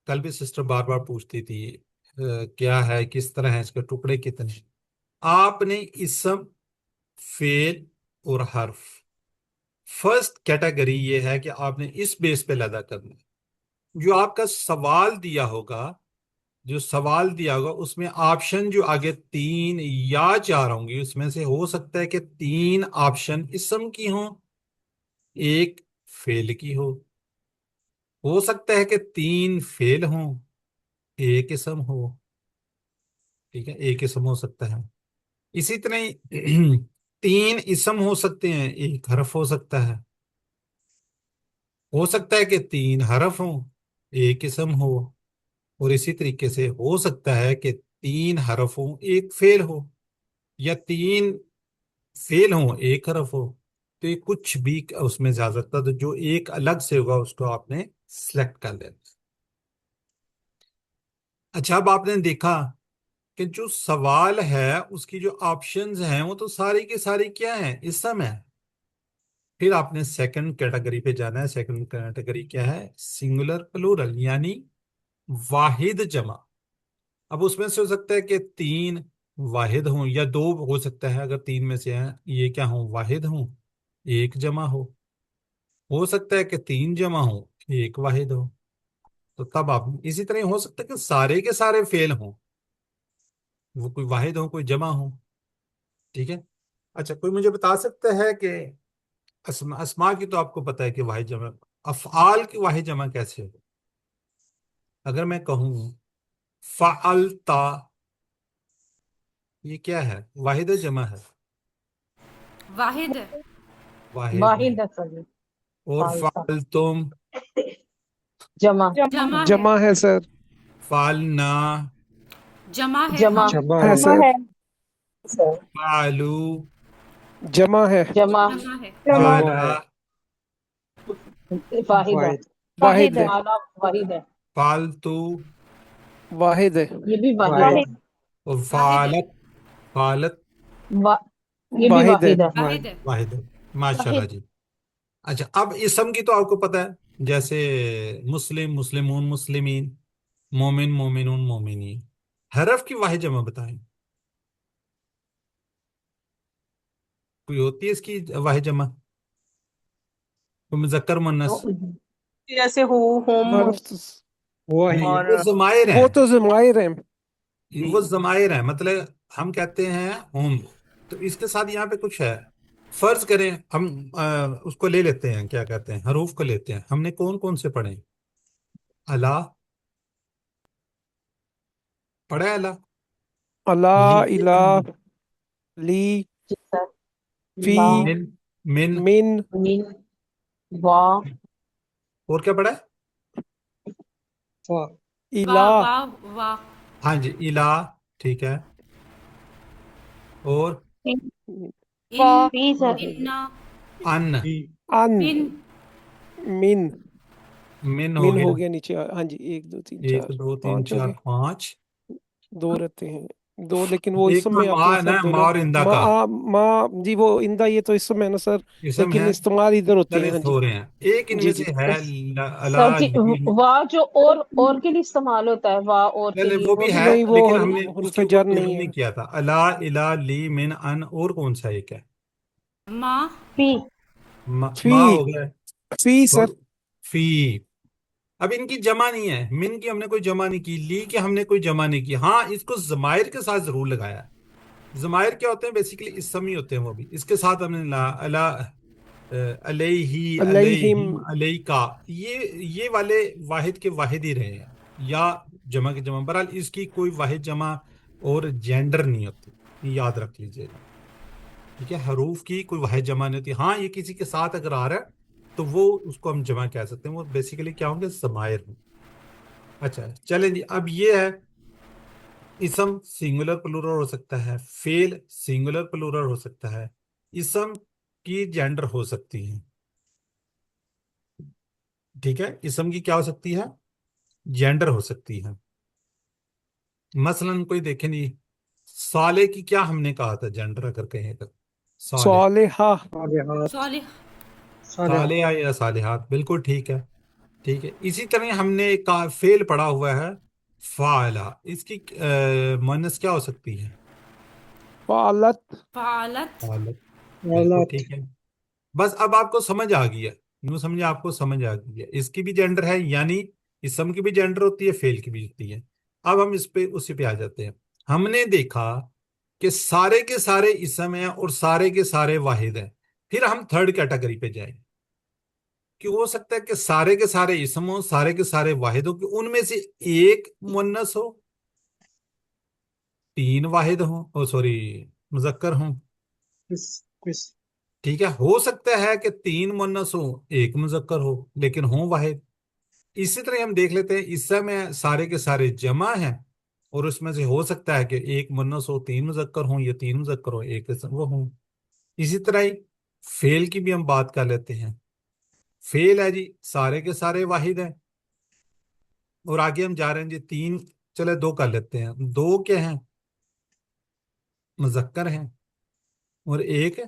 کل بھی سسٹر بار بار پوچھتی تھی کیا ہے، کس طرح ہے، اس کے ٹکڑے کتنے. آپ نے اسم، فعل اور حرف، فرسٹ کیٹیگری یہ ہے کہ آپ نے اس بیس پہ لدا کرنا ہے. جو آپ کا سوال دیا ہوگا اس میں آپشن جو آگے 3 یا 4 ہوں گی، اس میں سے ہو سکتا ہے کہ 3 آپشن اسم کی ہوں، ایک فعل کی ہو سکتا ہے کہ 3 فعل ہوں، ایک اسم ہو. ٹھیک ہے، ایک اسم ہو سکتا ہے. اسی طرح 3 اسم ہو سکتے ہیں، ایک حرف ہو سکتا ہے کہ 3 حرف ہوں، ایک اسم ہو. اور اسی طریقے سے ہو سکتا ہے کہ 3 حرف ہوں، ایک فعل ہو، یا 3 فعل ہوں، ایک حرف ہو. تو یہ کچھ بھی اس میں زیادہ تر تو جو ایک الگ سے ہوگا اس کو آپ نے سلیکٹ کر لینا. اچھا، اب آپ نے دیکھا کہ جو سوال ہے اس کی جو آپشنز ہیں وہ تو ساری کی ساری کیا ہیں، اسم ہے. پھر آپ نے سیکنڈ کیٹیگری پہ جانا ہے. سیکنڈ کیٹیگری کیا ہے؟ سنگولر پلورل، یعنی واحد جمع. اب اس میں سے ہو سکتا ہے کہ 3 واحد ہوں، یا 2 ہو سکتا ہے. اگر 3 میں سے ہیں یہ کیا ہوں، واحد ہوں، ایک جمع ہو سکتا ہے کہ 3 جمع ہوں، ایک واحد ہو. تو تب آپ اسی طرح ہو سکتا ہے کہ سارے کے سارے فعل ہوں، وہ کوئی واحد ہوں، کوئی جمع ہوں. ٹھیک ہے. اچھا، کوئی مجھے بتا سکتا ہے کہ اسماء کی تو آپ کو پتہ ہے کہ واحد جمع، افعال کی واحد جمع کیسے ہو؟ اگر میں کہوں فعلتا، یہ کیا ہے، واحد ہے جمع ہے؟ واحد ہے. واحد ہے. واحد ہے سر، اور فالسا فعلتم، جمع جمع ہے. جمع ہے سر. فعلنا، جمع ہے. جمع جمع ہے ہے. سر. فعلو، جمع ہے. جمع جمع ہے. جمع فعلا، ہے. واحد ہے، واحد. واحد ہے. فعلا واحد ہے، فعلتو، واحد ہے. یہ بھی واحد واحد. ہے، اور واحد ہے. فعلت یہ بھی واحد ہے. واحد ہے. واحد ہے. واحد ہے. ماشاءاللہ واحد جی. اچھا، اب اسم کی تو آپ کو پتہ ہے، جیسے مسلم، مسلمون، مسلمین، مومن، مومنون، مومنین. حرف کی واحد جمع بتائیں، کوئی ہوتی ہے اس کی واحد جمع؟ कोई मुजक्कर मुन्नस? जैसे हुम हर्फ तो हुआ ही नहीं, है। और वो ज़माइर वो हैं, तो ज़माइर हैं। वो ज़माइर हैं, मतलब हम कहते हैं हम, तो इसके साथ यहाँ पे कुछ है। फर्ज करें हम उसको ले लेते हैं, क्या कहते हैं, हरूफ को लेते हैं। हमने कौन कौन से पढ़े? अला, पढ़ा है अला, अला, ली, इला, ली, फी, ला, मिन, मिन, मिन, मिन, वा, और क्या पढ़ा है? फा, वाह इला, वाह वाह हाँ जी, इला, ठीक है। और फा, इन फी सर, इन्ना अन, ही, अन, मिन मिन, मिन हो मिन हो गया। गया नीचे। हाँ जी, 1 2 3 एक 4 दो तीन 5 हो चार गए। पाँच। 2 रहते हैं, 2, लेकिन वो एक इसम तो में आते माँ हैं है सर ना, माँ दोनों। और इंदा का माँ जी, वो इंदा ये तो इसम है ना सर, इसम लेकिन है, इस्तेमाल इधर होती है। हाँ मुख्तलिफ जी, हो रहे हैं। एक इनमें जी से जी। है अला, सर जी वाह जो और के लिए इस्तेमाल होता है, वाह और के चले लिए, वो वो भी भी है, नहीं, वो लेकिन हमने हुर्फ उसके ऊपर जर गोल नहीं नहीं है। किया था। अला, इला, ली, मिन, अन, और कौन सा एक है? माँ फी, फी, माँ हो गया। फी और सर। फी, अब इनकी जमा नहीं है, मिन की हमने कोई जमा नहीं की, ली की हमने कोई जमा नहीं की। हाँ, इसको जमायर के साथ जरूर लगाया है। जमायर क्या होते हैं? बेसिकली इसम ही होते हैं वो भी। इसके साथ हमने अला, अलैहि, अलैहिम, अलैहिम, अलैका, ये वाले वाहिद के वाहिद ही रहे हैं, या जमा के जमा। बहरहाल इसकी कोई वाहिद जमा और जेंडर नहीं होती, ये याद रख लीजिएगा। ठीक है, हरूफ की कोई वाहिद जमा नहीं होती। हाँ, ये किसी के साथ अगर आ रहा है तो वो उसको हम जमा कह सकते हैं, वो बेसिकली क्या होंगे? ज़माइर होंगे। अच्छा चलें जी, अब ये है इसम सिंगुलर प्लूरल हो सकता है, फेल सिंगुलर प्लूरल हो सकता है, इसम की जेंडर हो सकती है। ठीक है, इसम की क्या हो सकती है? जेंडर हो सकती है। मसलन कोई देखे नहीं, साले की क्या हमने कहा था जेंडर अगर कहें तो? साले, सालेहा, सालिहात, सॉलिह सालिहात, साले या सालिहात, बिल्कुल ठीक है। ठीक है, इसी तरह हमने एक का फेल पढ़ा हुआ है, फाला, इसकी मुअन्नस क्या हो सकती है? फालत, फालत फालत, बिल्कुल औलात, ठीक है। बस अब आपको समझ आ गई है, यूं समझे आपको समझ आ गई है, इसकी भी जेंडर है, यानी इसम की भी जेंडर होती है, फेल की भी होती है। अब हम इस पे उसी पे आ जाते हैं। हमने देखा कि सारे के सारे इसम हैं और सारे के सारे वाहिद हैं। फिर हम थर्ड कैटेगरी पे जाएंगे कि हो सकता है कि सारे के सारे इसम हो, सारे के सारे वाहिद हो, कि उनमें से एक मुन्नस हो, 3 वाहिद हो, ओ सॉरी, मुजक्कर हो। किस, किस, ठीक है, हो सकता है कि 3 मुन्नस हो, एक मुजक्कर हो, लेकिन हो वाहिद। इसी तरह हम देख लेते हैं, इस समय सारे के सारे जमा हैं और उसमें से हो सकता है कि एक मुन्नस हो, 3 मुजक्कर हो, या 3 मुजक्कर हो, एक वो हो। इसी तरह ही फेल की भी हम बात कर लेते हैं। फेल है जी, सारे के सारे वाहिद हैं, और आगे हम जा रहे हैं जी 3, चले 2 कर लेते हैं। 2 क्या हैं? मुजक्कर हैं, और एक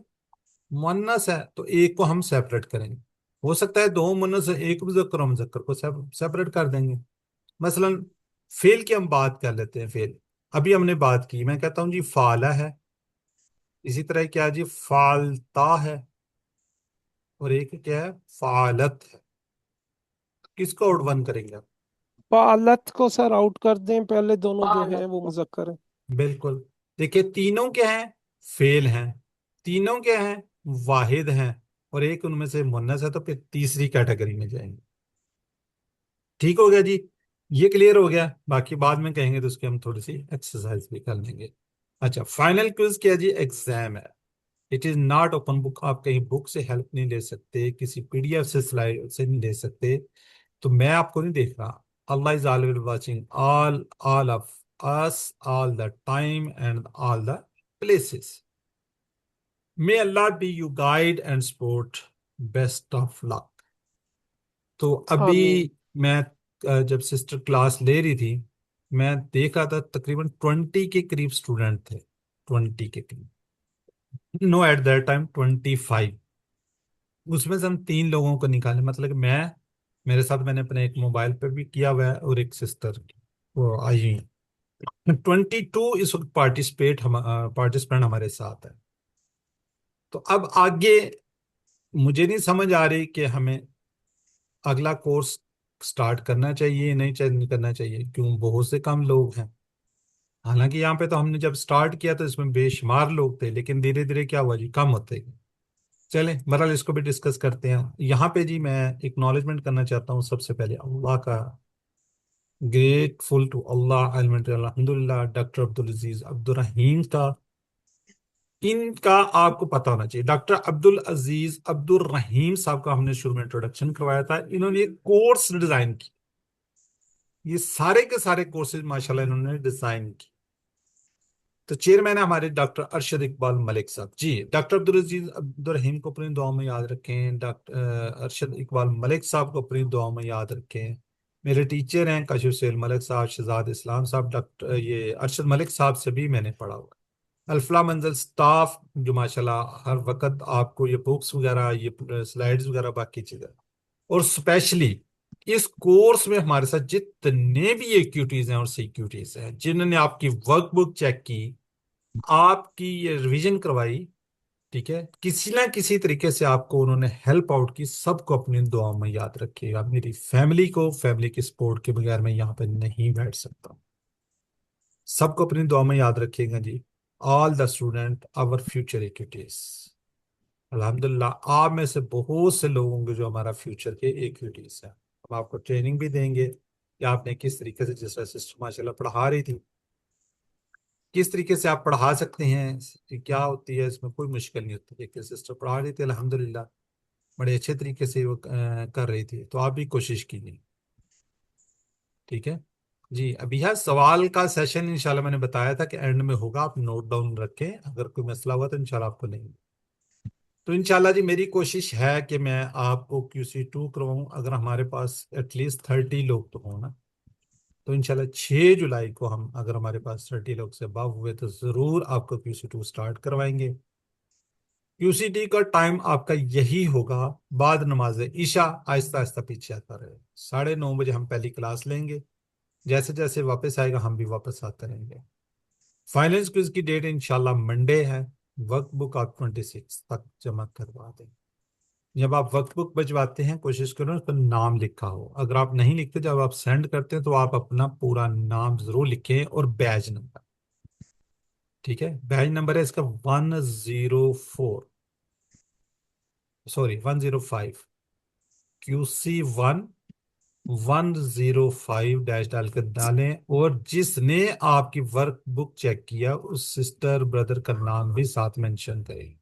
मुन्नस है, तो एक को हम सेपरेट करेंगे। हो सकता है 2 मुन्नस है, एक मुजक्कर, और मुजक्कर को सेपरेट कर देंगे। मसलन फेल की हम बात कर लेते हैं। फेल अभी हमने बात की, मैं कहता हूं जी फाला है, इसी तरह क्या जी, फालता है, और एक क्या है? फालत है। किसको आउट वन करेंगे आप? फालत को सर आउट कर दें, पहले दोनों जो हैं फालत वो को, मुजक्कर हैं। बिल्कुल। देखिए, तीनों क्या हैं? फेल हैं। तीनों क्या हैं? वाहिद हैं, और एक उनमें से मुन्नस है, तो फिर तीसरी कैटेगरी में जाएंगे। ठीक हो गया जी, ये क्लियर हो गया। बाकी बाद में कहेंगे तो उसकी हम थोड़ी सी एक्सरसाइज भी कर लेंगे। अच्छा, फाइनल क्विज क्या जी? एग्जाम है। It is not open book, आप कहीं बुक से हेल्प नहीं ले सकते, किसी पीडीएफ से स्लाइड से नहीं ले सकते। तो मैं आपको नहीं देख रहा, Allah is always watching all of us, all the time and all the places. May Allah be you guide and support, best of luck. तो अभी आमीन। मैं जब सिस्टर क्लास ले रही थी, मैं देख रहा था तकरीबन 20 के करीब स्टूडेंट थे, 20 के करीब, नो एट दैट टाइम 25। उसमें से हम 3 लोगों को निकाले, मतलब कि मैं, मेरे साथ मैंने अपने एक मोबाइल पे भी किया हुआ है, और एक सिस्टर वो आई हुई है। 22 इस वक्त पार्टिसिपेंट हमारे साथ है। तो अब आगे مجھے نہیں سمجھ آ رہی کہ ہمیں اگلا کورس سٹارٹ کرنا چاہیے نہیں کرنا چاہیے، کیوں بہت سے کم لوگ ہیں. حالانکہ یہاں پہ تو ہم نے جب سٹارٹ کیا تو اس میں بے شمار لوگ تھے، لیکن دھیرے دھیرے کیا ہوا جی، کم ہوتے گئے. چلیں بہرحال اس کو بھی ڈسکس کرتے ہیں. یہاں پہ جی میں اکنالجمنٹ کرنا چاہتا ہوں سب سے پہلے اللہ کا، گریٹفل ٹو اللہ الحمد للہ ڈاکٹر عبدالعزیز عبدالرحیم کا. ان کا آپ کو پتا ہونا چاہیے، ڈاکٹر عبدالعزیز عبدالرحیم صاحب کا ہم نے شروع میں انٹروڈکشن کروایا تھا. انہوں نے ایک کورس ڈیزائن کی، یہ سارے کے سارے کورسز ماشاءاللہ انہوں نے ڈیزائن کی. تو چیئرمین ہے ہمارے ڈاکٹر ارشد اقبال ملک صاحب. جی ڈاکٹر عبدالعزیز عبدالرحیم کو اپنی دعاؤں میں یاد رکھیں، ڈاکٹر ارشد اقبال ملک صاحب کو اپنی دعاؤں میں یاد رکھیں. میرے ٹیچر ہیں کاشف سہیل ملک صاحب، شہزاد اسلام صاحب، ڈاکٹر یہ ارشد ملک صاحب سے بھی میں نے پڑھا ہوا. الفلاح منزل سٹاف جو ماشاءاللہ ہر وقت آپ کو یہ بکس وغیرہ، یہ سلائیڈز وغیرہ، باقی چیزیں، اور اسپیشلی اس کورس میں ہمارے ساتھ جتنے بھی ایکٹیویٹیز ہیں اور سیکیورٹیز ہیں، جنہوں نے آپ کی ورک بک چیک کی، آپ کی یہ ریویژن کروائی، ٹھیک ہے، کسی نہ کسی طریقے سے آپ کو انہوں نے ہیلپ آؤٹ کی، سب کو اپنی دعاؤں میں یاد رکھیے گا. میری فیملی کی سپورٹ کے بغیر میں یہاں پہ نہیں بیٹھ سکتا. سب کو اپنی دعاؤں میں یاد رکھیے گا جی. All the student our future activities. الحمدللہ آپ میں سے بہت سے لوگ ہوں گے جو ہمارا فیوچر کے ایکٹیویٹیز ہیں. ہم آپ کو ٹریننگ بھی دیں گے کہ آپ نے کس طریقے سے، جس طرح سسٹر ماشاءاللہ پڑھا رہی تھی، کس طریقے سے آپ پڑھا سکتے ہیں، کیا ہوتی ہے اس میں، کوئی مشکل نہیں ہوتی. ایک سسٹر پڑھا رہی تھی الحمدللہ بڑے اچھے طریقے سے وہ کر رہی تھی، تو آپ بھی کوشش کیجیے. ٹھیک ہے جی. ابھی ہے سوال کا سیشن انشاءاللہ میں نے بتایا تھا کہ اینڈ میں ہوگا، آپ نوٹ ڈاؤن رکھیں، اگر کوئی مسئلہ ہوا تو انشاءاللہ آپ کو لیں گے. تو انشاءاللہ جی میری کوشش ہے کہ میں آپ کو QC2 کرواؤں. اگر ہمارے پاس ایٹ لیسٹ 30 لوگ تو ہوں نا، تو انشاءاللہ 6 جولائی کو ہم، اگر ہمارے پاس 30 لوگ سے ابو ہوئے تو ضرور آپ کو QC2 سٹارٹ کروائیں گے. QCT کا ٹائم آپ کا یہی ہوگا، بعد نماز عشاء، آہستہ آہستہ پیچھے آتا رہے. 9:30 بجے ہم پہلی کلاس لیں گے، جیسے جیسے واپس آئے گا ہم بھی واپس آتے رہیں گے. فائنل کوئز کی ڈیٹ انشاءاللہ منڈے ہے. ورک بک آپ 26 تک جمع کروا دیں. جب آپ ورک بک بھجواتے ہیں کوشش کرو اس پر نام لکھا ہو. اگر آپ نہیں لکھتے، جب آپ سینڈ کرتے ہیں تو آپ اپنا پورا نام ضرور لکھیں اور بیج نمبر. ٹھیک ہے، بیج نمبر ہے اس کا 105 QC1 105 ڈیش ڈال کر ڈالیں، اور جس نے آپ کی ورک بک چیک کیا اس سسٹر بردر کا نام بھی ساتھ مینشن کریں،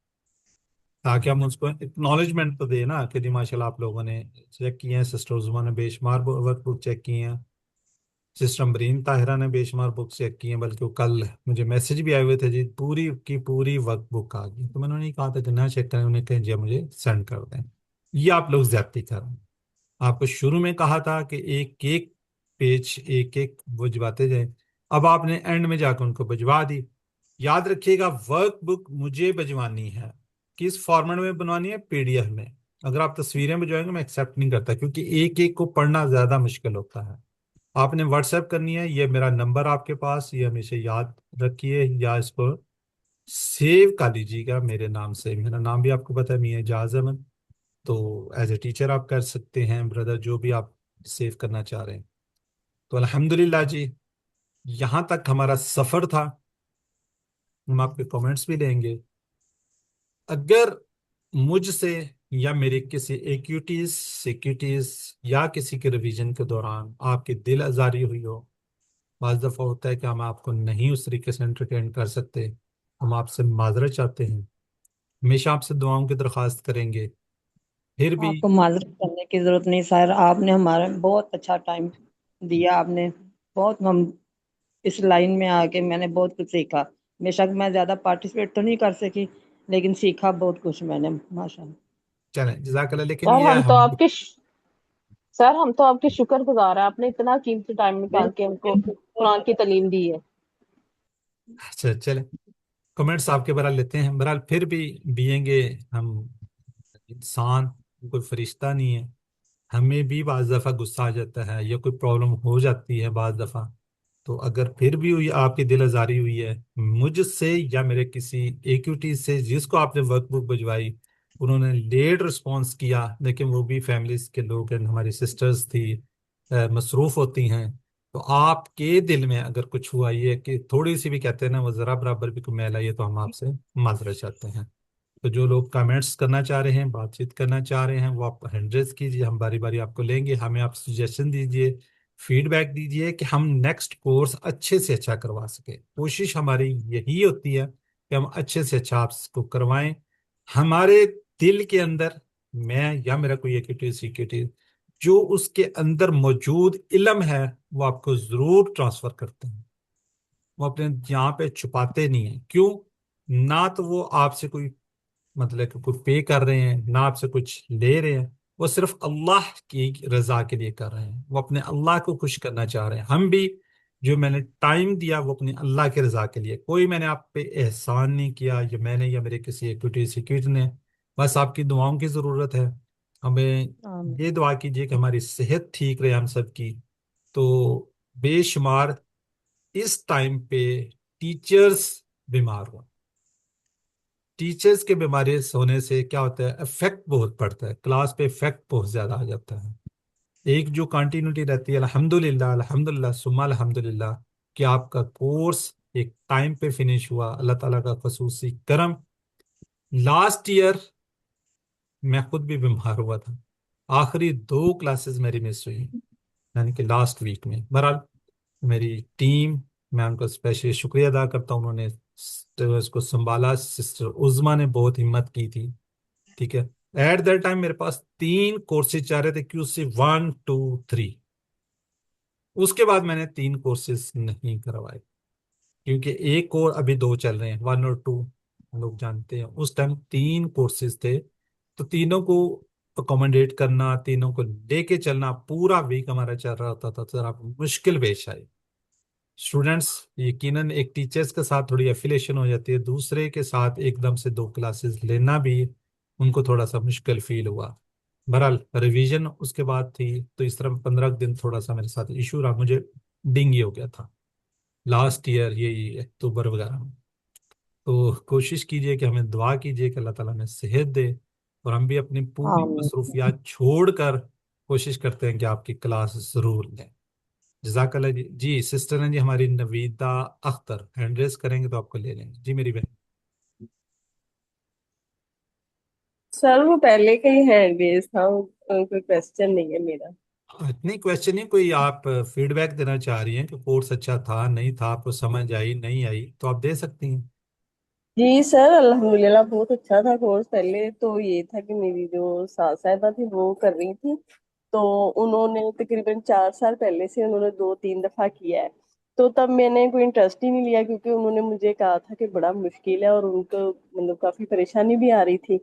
تاکہ ہم اس کو اکنالجمنٹ تو دیں نا کہ جی ماشاءاللہ آپ لوگوں نے چیک کیے ہیں. سسٹر عظمیٰ نے بے شمار ورک بک چیک کی ہیں، سسٹر امبرین طاہرہ نے بے شمار بک چیک کی ہیں، بلکہ وہ کل مجھے میسج بھی آئے ہوئے تھے جی پوری کی پوری ورک بک آ گئی. تو میں نے نہیں کہا تھا کہ نہ چیک کریں، انہیں کہیں جی مجھے سینڈ کر دیں. یہ آپ لوگ زیادتی کر رہے ہیں. آپ کو شروع میں کہا تھا کہ ایک ایک پیج ایک ایک بھجواتے جائیں، اب آپ نے اینڈ میں جا کے ان کو بھجوا دی. یاد رکھیے گا ورک بک مجھے بھجوانی ہے، کس فارمیٹ میں بنوانی ہے، PDF میں. اگر آپ تصویریں بھجوائیں گے میں ایکسیپٹ نہیں کرتا، کیونکہ ایک ایک کو پڑھنا زیادہ مشکل ہوتا ہے. آپ نے واٹس ایپ کرنی ہے، یہ میرا نمبر آپ کے پاس، یہ ہمیشہ یاد رکھیے یا اس کو سیو کر لیجیے گا میرے نام سے. میرا نام بھی آپ کو پتا ہے، میاں اعجاز احمد. تو ایز اے ٹیچر آپ کر سکتے ہیں، بردر جو بھی آپ سیو کرنا چاہ رہے ہیں. تو الحمدللہ جی یہاں تک ہمارا سفر تھا. ہم آپ کے کامنٹس بھی لیں گے. اگر مجھ سے یا میری کسی ایکٹیویٹیز سیکیورٹیز یا کسی کے ریویژن کے دوران آپ کی دل آزاری ہوئی ہو، بعض دفعہ ہوتا ہے کہ ہم آپ کو نہیں اس طریقے سے انٹرٹین کر سکتے، ہم آپ سے معذرت چاہتے ہیں. ہمیشہ آپ سے دعاؤں کی درخواست کریں گے. پھر بھی آپ کو معذرت کرنے کی ضرورت نہیں سر، آپ نے ہمارا بہت اچھا ٹائم دیا. آپ نے بہت، ہم اس لائن میں آ کے میں نے بہت کچھ سیکھا. بے شک میں زیادہ پارٹیسپیٹ تو نہیں کر سکی، لیکن سیکھا بہت کچھ میں نے ماشاء اللہ. چلیں جزاک اللہ. لیکن سر یہ ہم تو آپ کے ہم تو آپ کے شکر گزار ہیں، آپ نے اتنا قیمتی ٹائم نکال کے ہم کو قرآن کی تعلیم دی ہے. اچھا چلیں کمنٹس آپ کے برا لیتے ہیں. برحال پھر بھی بینگ گے ہم انسان، کوئی فرشتہ نہیں ہے، ہمیں بھی بعض دفعہ غصہ آ جاتا ہے یا کوئی پرابلم ہو جاتی ہے بعض دفعہ. تو اگر پھر بھی ہوئی آپ کی دل آزاری ہوئی ہے مجھ سے یا میرے کسی ایکٹیویٹی سے جس کو آپ نے ورک بک بھجوائی، انہوں نے لیٹ رسپانس کیا، لیکن وہ بھی فیملیز کے لوگ ہیں، ہماری سسٹرز تھی، مصروف ہوتی ہیں. تو آپ کے دل میں اگر کچھ ہوا یہ کہ تھوڑی سی بھی کہتے ہیں نا وہ ذرا برابر بھی کوئی میل آئی ہے تو ہم آپ سے معذرت چاہتے ہیں. تو جو لوگ کمنٹس کرنا چاہ رہے ہیں، بات چیت کرنا چاہ رہے ہیں، وہ آپ ہینڈریز کیجیے، ہم باری باری آپ کو لیں گے. ہمیں آپ سجیشن دیجیے، فیڈ بیک دیجیے کہ ہم نیکسٹ کورس اچھے سے اچھا کروا سکیں. کوشش ہماری یہی ہوتی ہے کہ ہم اچھے سے اچھا آپ کو کروائیں. ہمارے دل کے اندر میں یا میرا کوئی ایگزیکٹو جو اس کے اندر موجود علم ہے وہ آپ کو ضرور ٹرانسفر کرتے ہیں. وہ اپنے یہاں پہ چھپاتے نہیں ہیں. کیوں؟ نہ تو وہ آپ سے کوئی مطلب کہ کوئی پے کر رہے ہیں، نہ آپ سے کچھ لے رہے ہیں. وہ صرف اللہ کی رضا کے لیے کر رہے ہیں، وہ اپنے اللہ کو خوش کرنا چاہ رہے ہیں. ہم بھی جو میں نے ٹائم دیا وہ اپنی اللہ کے رضا کے لیے. کوئی میں نے آپ پہ احسان نہیں کیا، یا میں نے یا میرے کسی ایکٹیویٹی نے. بس آپ کی دعاؤں کی ضرورت ہے. ہمیں آمین۔ یہ دعا کیجیے کہ ہماری صحت ٹھیک رہے ہم سب کی. تو بے شمار اس ٹائم پہ ٹیچرز بیمار ہوں. ٹیچرز کے بیماری ہونے سے کیا ہوتا ہے، افیکٹ بہت پڑتا ہے، کلاس پہ افیکٹ بہت زیادہ آ جاتا ہے. ایک جو کنٹینیوٹی رہتی ہے الحمدللہ الحمدللہ ثم الحمدللہ کہ آپ کا کورس ایک ٹائم پہ فنش ہوا، اللہ تعالیٰ کا خصوصی کرم. لاسٹ ایئر میں خود بھی بیمار ہوا تھا، آخری 2 کلاسز میری مس ہوئی، یعنی کہ لاسٹ ویک میں. بہرحال میری ٹیم، میں ان کا اسپیشلی شکریہ ادا کرتا ہوں، انہوں نے اس کو سنبھالا. سسٹر عظما نے بہت ہمت کی تھی. ٹھیک ہے، ایٹ دیٹ ٹائم میرے پاس 3 کورسز چاہ رہے تھے، QC 1 2 3. اس کے بعد میں نے 3 کورسز نہیں کروائے، کیونکہ ایک اور ابھی 2 چل رہے ہیں، 1 اور 2 لوگ جانتے ہیں. اس ٹائم 3 کورسز تھے، تو تینوں کو اکوموڈیٹ کرنا، تینوں کو لے کے چلنا، پورا ویک ہمارا چل رہا ہوتا تھا. ذرا مشکل پیش آئی. اسٹوڈینٹس یقیناً ایک ٹیچرز کے ساتھ تھوڑی ایفیلیشن ہو جاتی ہے، دوسرے کے ساتھ ایک دم سے 2 کلاسز لینا بھی ان کو تھوڑا سا مشکل فیل ہوا. بہرحال ریویژن اس کے بعد تھی، تو اس طرح 15 دن تھوڑا سا میرے ساتھ ایشو رہا. مجھے ڈینگی ہو گیا تھا لاسٹ ایئر، یہی اکتوبر وغیرہ میں. تو کوشش کیجئے کہ ہمیں دعا کیجئے کہ اللہ تعالیٰ ہمیں صحت دے، اور ہم بھی اپنی پوری آمین۔ مصروفیات چھوڑ کر کوشش کرتے ہیں کہ آپ کی کلاس ضرور لیں. جزاک اللہ جی. جی سسٹر ہیں جی ہماری نویدہ اختر، ہینڈ ریز کریں گے تو آپ کو لے لیں گے. جی میری بہن. سر وہ پہلے کا ہی ہینڈ ریز تھا، کوئی کوشچن نہیں ہے میرا. اتنی کوشچن نہیں، کوئی آپ فیڈ بیک دینا چاہ رہی ہیں کہ کورس اچھا تھا نہیں تھا، آپ کو سمجھ آئی نہیں آئی، تو آپ دے سکتی ہیں. جی سر الحمدللہ بہت اچھا تھا کورس. پہلے تو یہ تھا کہ میری جو ساس صاحبہ تھی وہ کر رہی تھی، تو انہوں نے تقریباً 4 سال پہلے سے انہوں نے 2-3 دفعہ کیا ہے. تو تب میں نے کوئی انٹرسٹ ہی نہیں لیا، کیونکہ انہوں نے مجھے کہا تھا کہ بڑا مشکل ہے، اور ان کو مطلب کافی پریشانی بھی آ رہی تھی.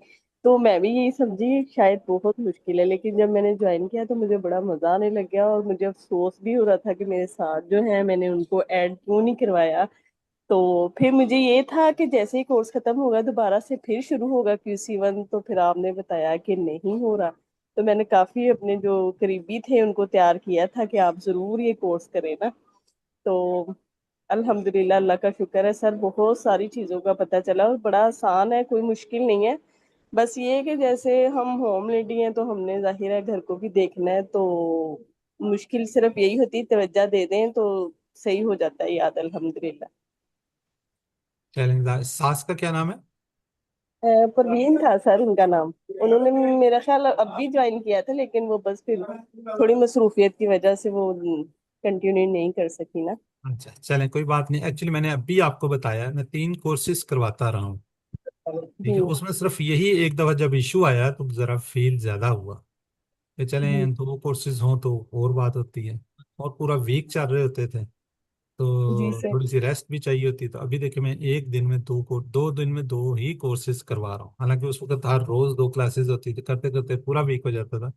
تو میں بھی یہی سمجھی شاید بہت مشکل ہے، لیکن جب میں نے جوائن کیا تو مجھے بڑا مزہ آنے لگ گیا، اور مجھے افسوس بھی ہو رہا تھا کہ میرے ساتھ جو ہیں میں نے ان کو ایڈ کیوں نہیں کروایا. تو پھر مجھے یہ تھا کہ جیسے ہی کورس ختم ہوگا دوبارہ سے پھر شروع ہوگا QC 1، تو پھر آپ نے بتایا کہ نہیں ہو رہا. تو میں نے کافی اپنے جو قریبی تھے ان کو تیار کیا تھا کہ آپ ضرور یہ کورس کریں نا. تو الحمدللہ اللہ کا شکر ہے سر، بہت ساری چیزوں کا پتہ چلا، اور بڑا آسان ہے، کوئی مشکل نہیں ہے. بس یہ کہ جیسے ہم ہوم لیڈی ہیں تو ہم نے ظاہر ہے گھر کو بھی دیکھنا ہے، تو مشکل صرف یہی ہوتی، توجہ دے دیں تو صحیح ہو جاتا ہے یاد الحمدللہ. چیلنج ساس کا کیا نام ہے؟ پروین تھا سر ان کا نام. انہوں نے میرا خیال اب بھی جوائن کیا تھا، لیکن وہ بس پھر تھوڑی مصروفیت کی وجہ سے وہ کنٹینیو نہیں کر سکی نا. اچھا چلیں کوئی بات نہیں. ایکچولی میں نے ابھی آپ کو بتایا میں 3 کورسز کرواتا رہا ہوں، ٹھیک جی ہے. اس میں صرف یہی ایک دفعہ جب ایشو آیا تو ذرا فیل زیادہ ہوا کہ چلیں جی 2 کورسز ہوں تو اور بات ہوتی ہے، اور پورا ویک چل رہے ہوتے تھے تو جی سر. تھوڑی سی ریسٹ بھی چاہیے ہوتی. تو ابھی دیکھیں میں ایک دن میں 2 دن میں 2 ہی کورسز کروا رہا ہوں. حالانکہ اس وقت ہر روز 2 کلاسز ہوتی تھی، کرتے کرتے پورا ویک ہو جاتا تھا.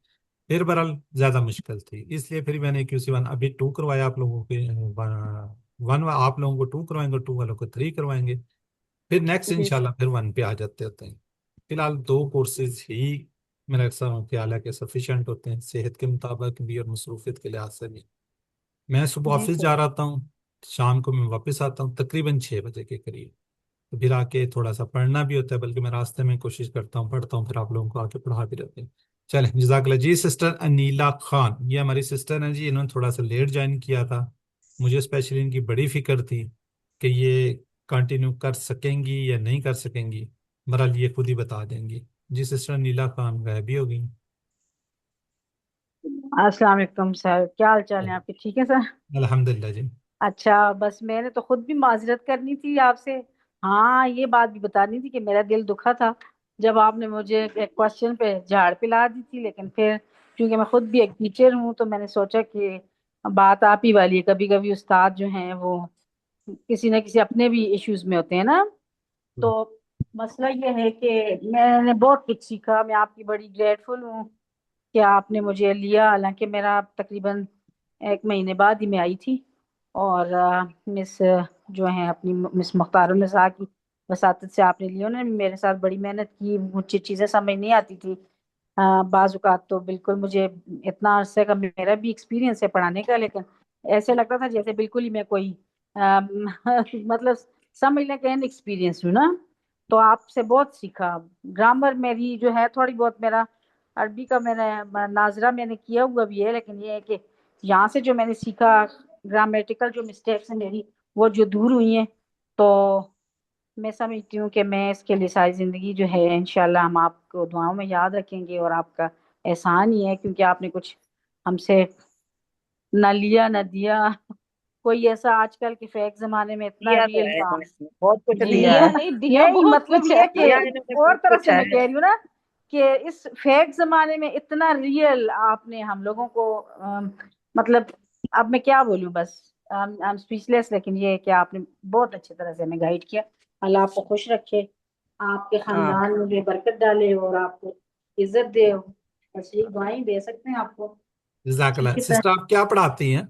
پھر بہرحال زیادہ مشکل تھی، اس لیے پھر میں نے QC 1 ابھی 2 کروایا آپ لوگوں کے. 1 آپ لوگوں کو 2 کروائیں گے، 2 والوں کو 3 کروائیں گے. پھر نیکسٹ جی انشاءاللہ پھر 1 پہ آ جاتے ہوتے ہیں. فی الحال 2 کورسز ہی میرا ایسا خیال ہے کہ سفیشینٹ ہوتے ہیں، صحت کے مطابق بھی اور مصروفیت کے لحاظ سے بھی. میں صبح جی آفس سر. جا رہا ہوں، شام کو میں واپس آتا ہوں تقریباً 6 بجے کے قریب. تو پھر آکے تھوڑا سا پڑھنا بھی ہوتا ہے، بلکہ میں راستے میں کوشش کرتا ہوں پڑھتا ہوں، پھر آپ لوگوں کو آ کے پڑھا بھی رہتے ہیں۔ چلیں جزاک اللہ جی۔ سسٹر انیلا خان، یہ ہماری سسٹر ہیں جی، انہوں نے تھوڑا سا لیٹ جوائن کیا تھا، مجھے اسپیشلی ان کی بڑی فکر تھی کہ یہ کنٹینیو کر سکیں گی یا نہیں کر سکیں گی، بہرحال یہ خود ہی بتا دیں گی۔ جی سسٹر انیلا خان غائب بھی ہو گئی۔ السلام علیکم سر، کیا حال چال ہے آپ کے؟ ٹھیک ہے سر؟ الحمدللہ جی۔ اچھا، بس میں نے تو خود بھی معذرت کرنی تھی آپ سے، ہاں یہ بات بھی بتانی تھی کہ میرا دل دکھا تھا جب آپ نے مجھے ایک کوشچن پہ جھاڑ پلا دی تھی، لیکن پھر کیونکہ میں خود بھی ایک ٹیچر ہوں تو میں نے سوچا کہ بات آپ ہی والی ہے، کبھی کبھی استاد جو ہیں وہ کسی نہ کسی اپنے بھی ایشوز میں ہوتے ہیں نا۔ تو مسئلہ یہ ہے کہ میں نے بہت کچھ سیکھا، میں آپ کی بڑی گریٹفل ہوں کہ آپ نے مجھے لیا، حالانکہ میرا تقریباً 1 مہینے بعد ہی میں آئی تھی، اور مس جو ہیں اپنی مس مختار النساء کی وساطت سے آپ نے لی، انہوں نے میرے ساتھ بڑی محنت کی، مجھے چیزیں سمجھ نہیں آتی تھی بعض اوقات، تو بالکل مجھے اتنا عرصے کا میرا بھی ایکسپیرینس ہے پڑھانے کا، لیکن ایسے لگتا تھا جیسے بالکل ہی میں کوئی مطلب سمجھ لیں کہ ان ایکسپیرینس ہوں نا۔ تو آپ سے بہت سیکھا، گرامر میری جو ہے تھوڑی بہت، میرا عربی کا میں نے ناظرہ میں نے کیا ہوا بھی ہے، لیکن یہ ہے کہ یہاں سے جو میں نے سیکھا گرامیٹیکل جو مسٹیکس ہیں میری وہ جو دور ہوئی ہیں، تو میں سمجھتی ہوں کہ میں اس کے لیے ساری زندگی جو ہے انشاءاللہ ہم آپ کو دعاؤں میں یاد رکھیں گے، اور آپ کا احسان ہی ہے کیونکہ آپ نے کچھ ہم سے نہ لیا نہ دیا، کوئی ایسا آج کل کے فیک زمانے میں اتنا دیا تو ریئل ہے کام، انہوں نے، بہت کچھ جی دیا دیا ہے، نہیں دیا نہیں بہت مطلب کچھ یہ ہے۔ ہے کہ دیا انہوں نے اور بہت طرح کچھ سے ہے۔ میں کہہ رہی ہوں نا کہ اس فیک زمانے میں اتنا ریئل آپ نے ہم لوگوں کو مطلب اب میں کیا بولوں، بس اسپیچ لیس، لیکن یہ ہے کہ آپ نے بہت اچھی طرح سے ہمیں گائیڈ کیا، اللہ آپ کو خوش رکھے، آپ کے ہاں خاندان میں برکت ڈالے اور آپ کو عزت دے، بس یہ دعائیں دے سکتے ہیں آپ کو۔ جزاک ٹھیک اللہ۔ ہے سر؟ سسٹر آپ کیا پڑھاتی ہیں؟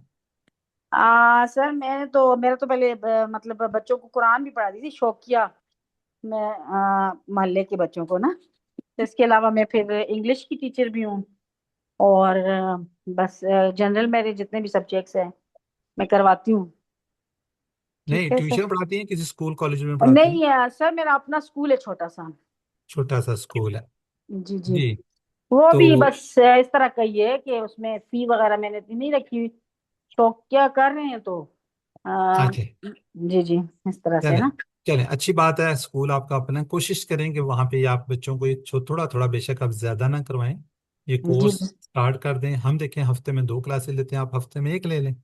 سر میں تو میرا تو پہلے مطلب بچوں کو قرآن بھی پڑھاتی تھی شوقیہ میں، محلے کے بچوں کو نا، اس کے علاوہ میں پھر انگلش کی ٹیچر بھی ہوں، اور بس جنرل میرے جتنے بھی سبجیکٹس ہیں میں کرواتی ہوں۔ نہیں ٹھیک ہے ٹیوشن سر؟ پڑھاتی ہیں، کسی اسکول کالج میں پڑھاتی ہیں؟ نہیں سر میرا اپنا اسکول ہے چھوٹا سا۔ چھوٹا سا اسکول ہے جی جی، جی۔ وہ تو بھی بس اس طرح کا ہی ہے کہ اس میں فی وغیرہ میں نے اتنی نہیں رکھی ہوئی، شوق کیا کر رہے ہیں تو اچھا جی جی اس طرح سے چلیں نا۔ چلیں، اچھی بات ہے، اسکول آپ کا اپنا، کوشش کریں کہ وہاں پہ آپ بچوں کو تھوڑا تھوڑا، بے شک آپ زیادہ نہ کروائیں، یہ جی کورس سٹارٹ کر دیں، ہم دیکھیں ہفتے میں 2 کلاسز لیتے ہیں، آپ ہفتے میں 1 لے لیں،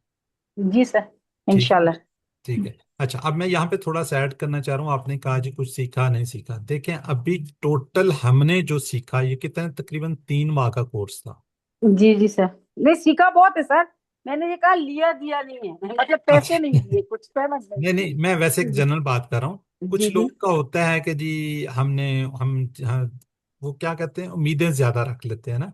جی سر ٹھیک ہے؟ انشاءاللہ۔ ٹھیک ہے۔ اچھا اب میں یہاں پہ تھوڑا سا ایڈ کرنا چاہ رہا ہوں، آپ نے کہا جی کچھ سیکھا نہیں سیکھا، دیکھیں ابھی ٹوٹل ہم نے جو سیکھا یہ کتنا، تقریباً 3 ماہ کا کورس تھا۔ جی جی سر، نہیں سیکھا بہت ہے سر، میں نے یہ کہا لیا دیا نہیں ہے، مطلب پیسے نہیں اچھا دیے، کچھ پیمنٹ نہیں نہیں نہیں، میں ویسے ایک کی۔ جنرل بات کر رہا ہوں، جی کچھ جی لوگوں کا ہوتا ہے کہ جی ہم وہ کیا کہتے ہیں، امیدیں زیادہ رکھ لیتے ہیں نا،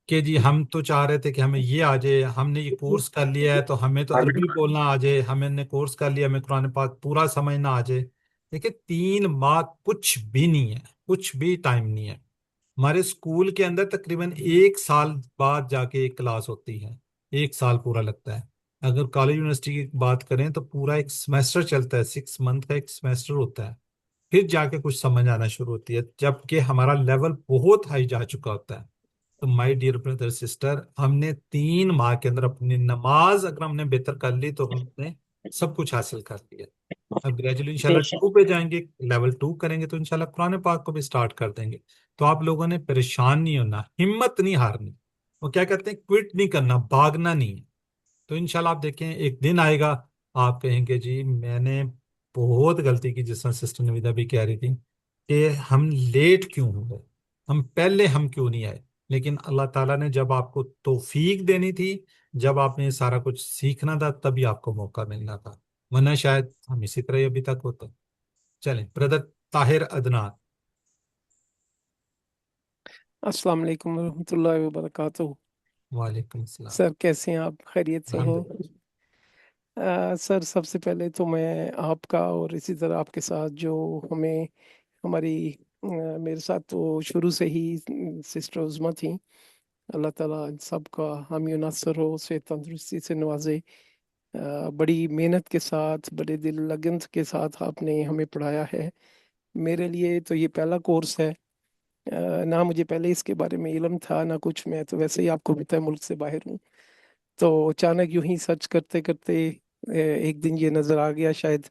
کہ جی ہم تو چاہ رہے تھے کہ ہمیں یہ آ جائے، ہم نے یہ کورس کر لیا ہے تو ہمیں تو عربی بولنا آ جائے، ہمیں نے کورس کر لیا، ہمیں قرآن پاک پورا سمجھنا آ جائے۔ دیکھیں 3 ماہ کچھ بھی نہیں ہے، کچھ بھی ٹائم نہیں ہے، ہمارے اسکول کے اندر تقریباً 1 سال بعد جا کے ایک کلاس ہوتی ہے، 1 سال پورا لگتا ہے، اگر کالج یونیورسٹی کی بات کریں تو پورا ایک سمیسٹر چلتا ہے، 6 منتھ کا ایک سمیسٹر ہوتا ہے، پھر جا کے کچھ سمجھ آنا شروع ہوتی ہے، جبکہ ہمارا لیول بہت ہائی جا چکا ہوتا ہے۔ تو مائی ڈیئر بردر سسٹر، ہم نے 3 ماہ کے اندر اپنی نماز اگر ہم نے بہتر کر لی تو ہم نے سب کچھ حاصل کر لیا۔ اب گریجویلی بے انشاءاللہ شک 2 پہ جائیں گے، لیول 2 کریں گے تو انشاءاللہ قرآن پاک کو بھی سٹارٹ کر دیں گے۔ تو آپ لوگوں نے پریشان نہیں ہونا، ہمت نہیں ہارنی، وہ کیا کہتے ہیں کوئٹ نہیں کرنا، بھاگنا نہیں ہے۔ تو انشاءاللہ آپ دیکھیں ایک دن آئے گا آپ کہیں گے جی میں نے بہت غلطی کی، جس طرح سسٹر نویدہ بھی کہہ رہی تھی کہ ہم لیٹ کیوں ہو گئے، ہم کیوں نہیں آئے، لیکن اللہ تعالیٰ نے جب آپ کو توفیق دینی تھی، جب آپ نے سارا کچھ سیکھنا تھا، تبھی آپ کو موقع ملنا تھا، ورنہ شاید ہم اسی طرح ہی ابھی تک ہوتے۔ چلیں بردر طاہر عدنان۔ السلام علیکم ورحمۃ اللہ وبرکاتہ۔ وعلیکم السلام۔ سر کیسے ہیں آپ؟ خیریت سے ہیں؟ الحمدللہ۔ سر سب سے پہلے تو میں آپ کا اور اسی طرح آپ کے ساتھ جو ہماری میرے ساتھ تو شروع سے ہی سسٹر عظمہ تھیں، اللہ تعالیٰ ان سب کا حامی و ناصر ہو، اسے تندرستی سے نوازے، बड़ी मेहनत के साथ, बड़े दिल लगन के साथ आपने हमें पढ़ाया है। मेरे लिए तो ये पहला कोर्स है। ना मुझे पहले इसके बारे में इल्म था ना कुछ। मैं तो वैसे ही आपको पता है मुल्क से बाहर हूँ। तो अचानक यूं ही सर्च करते करते एक दिन ये नज़र आ गया, शायद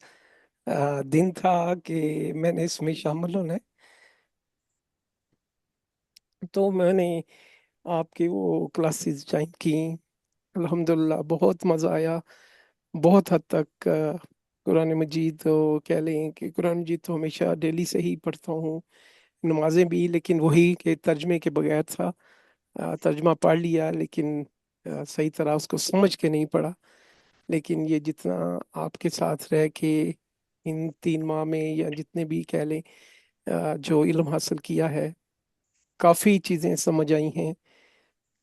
दिन था कि मैंने इसमें शामिल होना है। तो मैंने आपकी वो क्लासेस ज्वाइन की। अल्हम्दुलिल्लाह बहुत मज़ा आया। बहुत हद तक कुरान मजीद तो कह लें कि कुरान मजीद तो हमेशा डेली से ही पढ़ता हूँ, नमाजें भी, लेकिन वही कि तर्जमे के बगैर था। तर्जमा पढ़ लिया लेकिन सही तरह उसको समझ के नहीं पढ़ा। लेकिन ये जितना आपके साथ रह के इन 3 माह में, या जितने भी कह लें, जो इल्म हासिल किया है, काफ़ी चीज़ें समझ आई हैं।